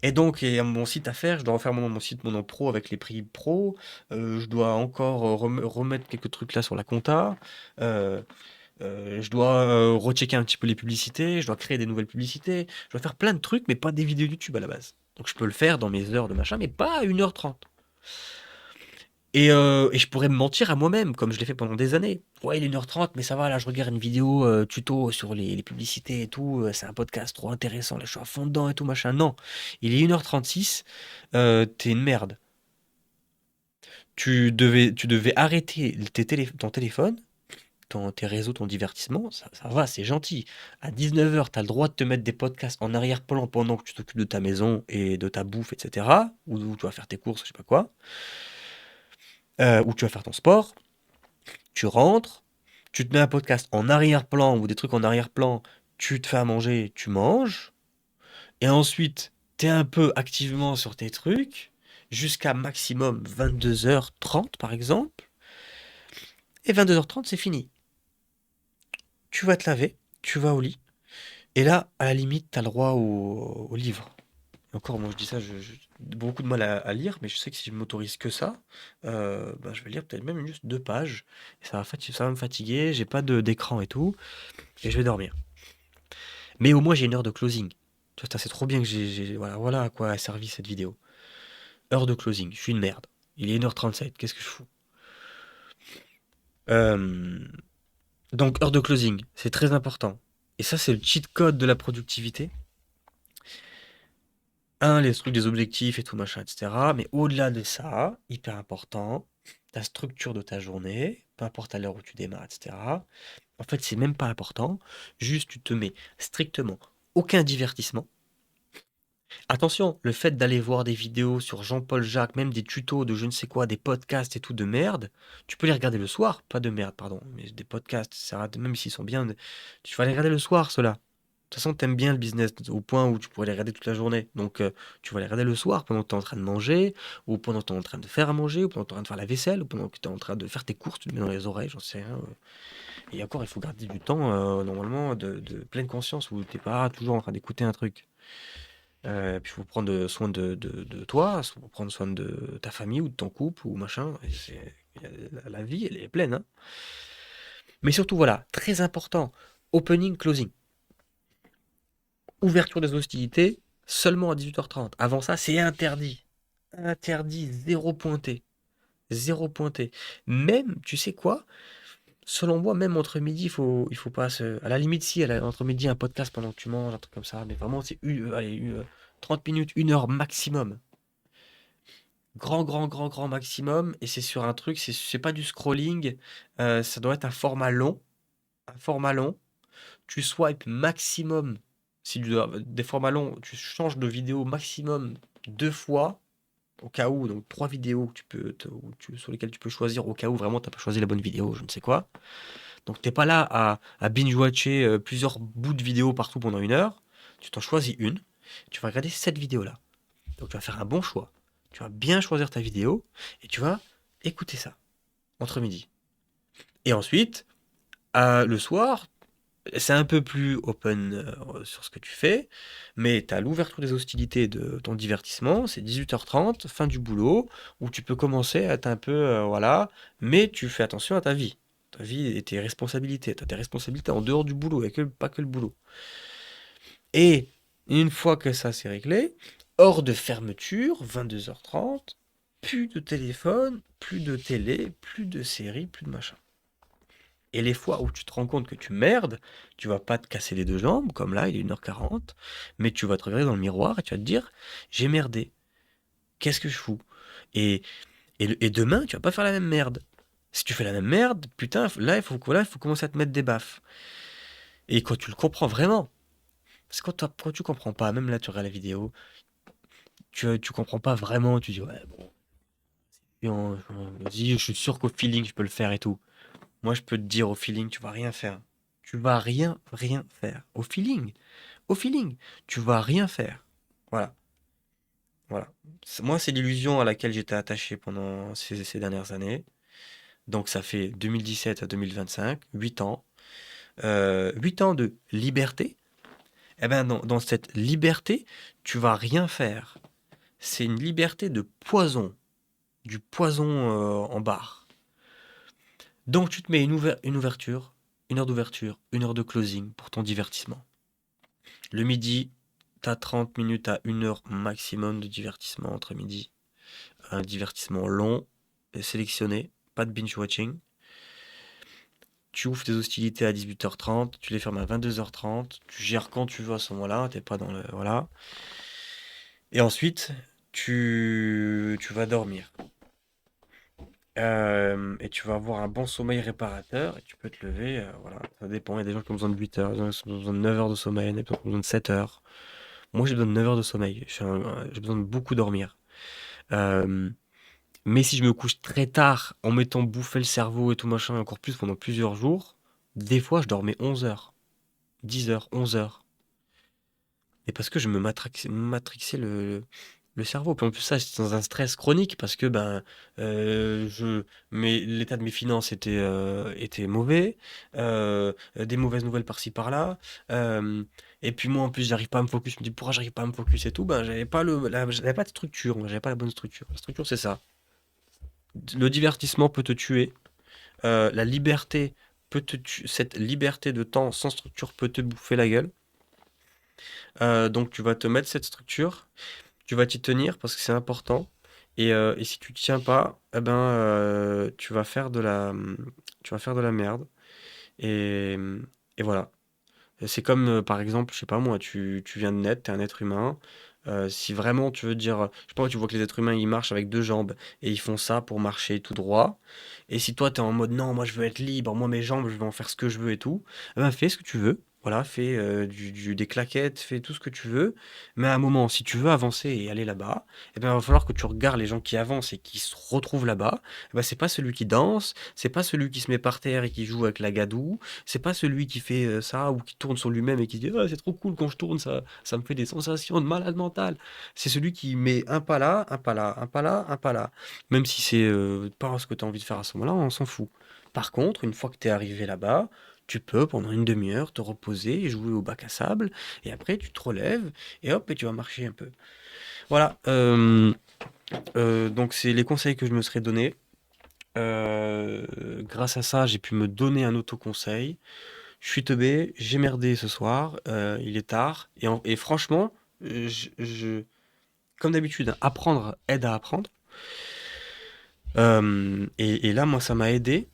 Et donc, il y a mon site à faire, je dois refaire mon site, mon nom pro avec les prix pro. Je dois encore remettre quelques trucs là sur la compta. Euh, je dois rechecker un petit peu les publicités. Je dois créer des nouvelles publicités. Je dois faire plein de trucs, mais pas des vidéos YouTube à la base. Donc, je peux le faire dans mes heures de machin, mais pas à 1h30. Et je pourrais me mentir à moi-même, comme je l'ai fait pendant des années. Ouais, il est 1h30, mais ça va, là, je regarde une vidéo tuto sur les publicités et tout. C'est un podcast trop intéressant, là, je suis à fond dedans et tout, machin. Non, il est 1h36, t'es une merde. Tu devais arrêter ton téléphone, tes réseaux, ton divertissement, ça va, c'est gentil. À 19h, t'as le droit de te mettre des podcasts en arrière-plan pendant que tu t'occupes de ta maison et de ta bouffe, etc. Ou tu vas faire tes courses, je sais pas quoi. Ou tu vas faire ton sport. Tu rentres, tu te mets un podcast en arrière-plan ou des trucs en arrière-plan, tu te fais à manger, tu manges, et ensuite, tu es un peu activement sur tes trucs, jusqu'à maximum 22h30 par exemple, et 22h30 c'est fini. Tu vas te laver, tu vas au lit, et là, à la limite, tu as le droit au livre. Et encore, moi je dis ça, j'ai beaucoup de mal à lire, mais je sais que si je m'autorise que ça, ben, je vais lire peut-être même juste 2 pages, et ça va me fatiguer, j'ai pas d'écran et tout, et je vais dormir. Mais au moins, j'ai une heure de closing. Tu vois, c'est trop bien que voilà à quoi a servi cette vidéo. Heure de closing, je suis une merde. Il est 1h37, qu'est-ce que je fous? Euh, donc, heure de closing, c'est très important. Et ça, c'est le cheat code de la productivité. Les trucs des objectifs et tout, machin, etc. Mais au-delà de ça, hyper important, ta structure de ta journée, peu importe à l'heure où tu démarres, etc. En fait, c'est même pas important. Juste, tu te mets strictement aucun divertissement. Attention, le fait d'aller voir des vidéos sur Jean-Paul Jacques, même des tutos de je ne sais quoi, des podcasts et tout de merde, tu peux les regarder le soir, pas de merde, pardon, mais des podcasts, même s'ils sont bien, tu vas les regarder le soir, ceux-là. De toute façon, t'aimes bien le business au point où tu pourrais les regarder toute la journée. Donc, tu vas les regarder le soir pendant que tu es en train de manger, ou pendant que tu es en train de faire à manger, ou pendant que tu es en train de faire la vaisselle, ou pendant que tu es en train de faire tes courses, tu te mets dans les oreilles, j'en sais rien. Et encore, il faut garder du temps, normalement, de pleine conscience, où t'es pas toujours en train d'écouter un truc. Puis il faut prendre soin de toi, il faut prendre soin de ta famille ou de ton couple ou machin. La vie, elle est pleine, hein. Mais surtout, voilà, très important, opening, closing. Ouverture des hostilités, seulement à 18h30. Avant ça, c'est interdit. Interdit, zéro pointé. Zéro pointé. Même, tu sais quoi? Selon moi, même entre midi, il faut pas se. À la limite, si, entre midi, un podcast pendant que tu manges, un truc comme ça. Mais vraiment, c'est allez, 30 minutes, 1 heure maximum. Grand, grand, grand, grand maximum. Et c'est sur un truc, c'est pas du scrolling. Ça doit être un format long. Un format long. Tu swipes maximum. Si tu dois, des formats longs, tu changes de vidéo maximum 2 fois. Au cas où, donc 3 vidéos que sur lesquelles tu peux choisir au cas où vraiment tu n'as pas choisi la bonne vidéo, je ne sais quoi. Donc t'es pas là à binge-watcher plusieurs bouts de vidéos partout pendant 1 heure. Tu t'en choisis une. Tu vas regarder cette vidéo-là. Donc tu vas faire un bon choix. Tu vas bien choisir ta vidéo et tu vas écouter ça entre midi. Et ensuite, le soir, c'est un peu plus open sur ce que tu fais, mais tu as l'ouverture des hostilités de ton divertissement, c'est 18h30, fin du boulot, où tu peux commencer à être un peu, voilà, mais tu fais attention à ta vie. Ta vie et tes responsabilités. Tu as tes responsabilités en dehors du boulot, et pas que le boulot. Et une fois que ça c'est réglé, hors de fermeture, 22h30, plus de téléphone, plus de télé, plus de séries, plus de machin. Et les fois où tu te rends compte que tu merdes, tu vas pas te casser les deux jambes, comme là, il est 1h40, mais tu vas te regarder dans le miroir et tu vas te dire, j'ai merdé, qu'est-ce que je fous? Et, et demain, tu vas pas faire la même merde. Si tu fais la même merde, putain, là, il faut commencer à te mettre des baffes. Et quand tu le comprends vraiment, parce que quand tu comprends pas, même là, tu regardes la vidéo, tu comprends pas vraiment, tu dis, ouais, bon, vas-y, je suis sûr qu'au feeling, je peux le faire et tout. Moi, je peux te dire au feeling, tu vas rien faire. Tu vas rien faire. Au feeling. Au feeling. Tu vas rien faire. Voilà. Voilà. Moi, c'est l'illusion à laquelle j'étais attaché pendant ces dernières années. Donc, ça fait 2017 à 2025, 8 ans. 8 ans de liberté. Eh ben, dans cette liberté, tu vas rien faire. C'est une liberté de poison. Du poison en barre. Donc, tu te mets une ouverture, 1 heure d'ouverture, 1 heure de closing pour ton divertissement. Le midi, tu as 30 minutes à 1 heure maximum de divertissement entre midi. Un divertissement long et sélectionné, pas de binge-watching. Tu ouvres tes hostilités à 18h30, tu les fermes à 22h30, tu gères quand tu veux à ce moment-là, t'es pas dans le... Voilà. Et ensuite, tu vas dormir. Et tu vas avoir un bon sommeil réparateur et tu peux te lever, voilà, ça dépend. Il y a des gens qui ont besoin de 8 heures, il y a des gens qui ont besoin de 9 heures de sommeil, il y en a qui ont besoin de 7 heures. Moi, j'ai besoin de 9 heures de sommeil. J'ai besoin de beaucoup dormir. Euh, mais si je me couche très tard en m'étant bouffé le cerveau et tout machin, et encore plus pendant plusieurs jours, des fois, je dormais 11 heures, 10 heures, 11 heures. Et parce que je me matrixais le cerveau. Puis en plus, ça, j'étais dans un stress chronique parce que l'état de mes finances était mauvais, des mauvaises nouvelles par-ci par-là. euh, et puis moi, en plus, j'arrive pas à me focus. Je me dis, pourquoi j'arrive pas à me focus et tout? Ben, j'avais pas de structure. J'avais pas la bonne structure. La structure, c'est ça. Le divertissement peut te tuer. La liberté peut te tuer. Cette liberté de temps sans structure peut te bouffer la gueule. Donc, tu vas te mettre cette structure. Tu vas t'y tenir parce que c'est important. Et si tu ne tiens pas, eh ben, tu vas faire de la merde. Et, et voilà. C'est comme, par exemple, je sais pas moi, tu viens de naître, tu es un être humain. Si vraiment tu veux dire, je sais pas, tu vois que les êtres humains, ils marchent avec deux jambes et ils font ça pour marcher tout droit. Et si toi, tu es en mode, non, moi, je veux être libre, moi, mes jambes, je vais en faire ce que je veux et tout, eh ben, fais ce que tu veux. Voilà, fais des claquettes, fais tout ce que tu veux. Mais à un moment, si tu veux avancer et aller là-bas, eh ben, il va falloir que tu regardes les gens qui avancent et qui se retrouvent là-bas. Eh ben, c'est pas celui qui danse, c'est pas celui qui se met par terre et qui joue avec la gadoue, c'est pas celui qui fait ça ou qui tourne sur lui-même et qui dit ah, c'est trop cool quand je tourne, ça me fait des sensations de malade mental. C'est celui qui met un pas là, un pas là, un pas là, un pas là. Même si c'est pas ce que tu as envie de faire à ce moment-là, on s'en fout. Par contre, une fois que tu es arrivé là-bas, tu peux pendant une demi-heure te reposer et jouer au bac à sable. Et après, tu te relèves et hop, et tu vas marcher un peu. Voilà. Donc, c'est les conseils que je me serais donnés. Grâce à ça, j'ai pu me donner un autoconseil. Je suis teubé, j'ai merdé ce soir, il est tard. Et franchement, comme d'habitude, hein, apprendre aide à apprendre. Et là, moi, ça m'a aidé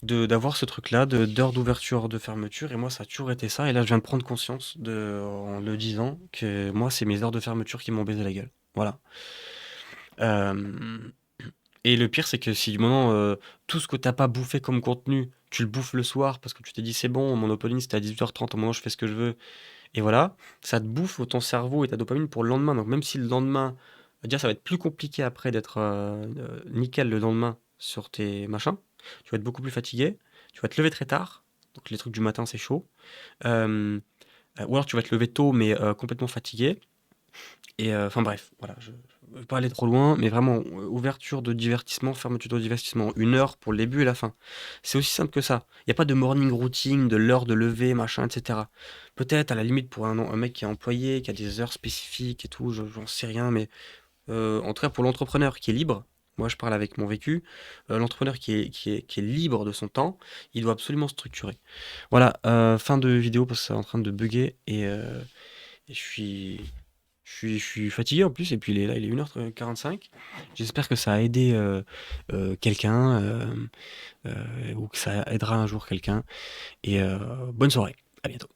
d'avoir ce truc-là, d'heure d'ouverture, heure de fermeture. Et moi, ça a toujours été ça. Et là, je viens de prendre conscience, en le disant, que moi, c'est mes heures de fermeture qui m'ont baisé la gueule. Voilà. Euh, et le pire, c'est que si du moment, tout ce que t'as pas bouffé comme contenu, tu le bouffes le soir parce que tu t'es dit c'est bon, mon opening c'était à 18h30, au moment où je fais ce que je veux, et voilà, ça te bouffe ton cerveau et ta dopamine pour le lendemain. Donc même si le lendemain, déjà ça va être plus compliqué après d'être nickel le lendemain sur tes machins, tu vas être beaucoup plus fatigué, tu vas te lever très tard, Donc les trucs du matin, c'est chaud. Euh, ou alors tu vas te lever tôt, mais complètement fatigué. Et enfin bref, voilà, je ne veux pas aller trop loin, mais vraiment, ouverture de divertissement, fermeture de divertissement, 1 heure pour le début et la fin. C'est aussi simple que ça. Il n'y a pas de morning routine, de l'heure de lever, machin, etc. Peut-être à la limite pour un mec qui est employé, qui a des heures spécifiques et tout, j'en sais rien, mais en tout cas pour l'entrepreneur qui est libre, moi je parle avec mon vécu, l'entrepreneur qui est libre de son temps, il doit absolument structurer. Voilà, fin de vidéo parce que c'est en train de bugger et je suis fatigué en plus, et puis il est 1h45. J'espère que ça a aidé quelqu'un, ou que ça aidera un jour quelqu'un. Et bonne soirée, à bientôt.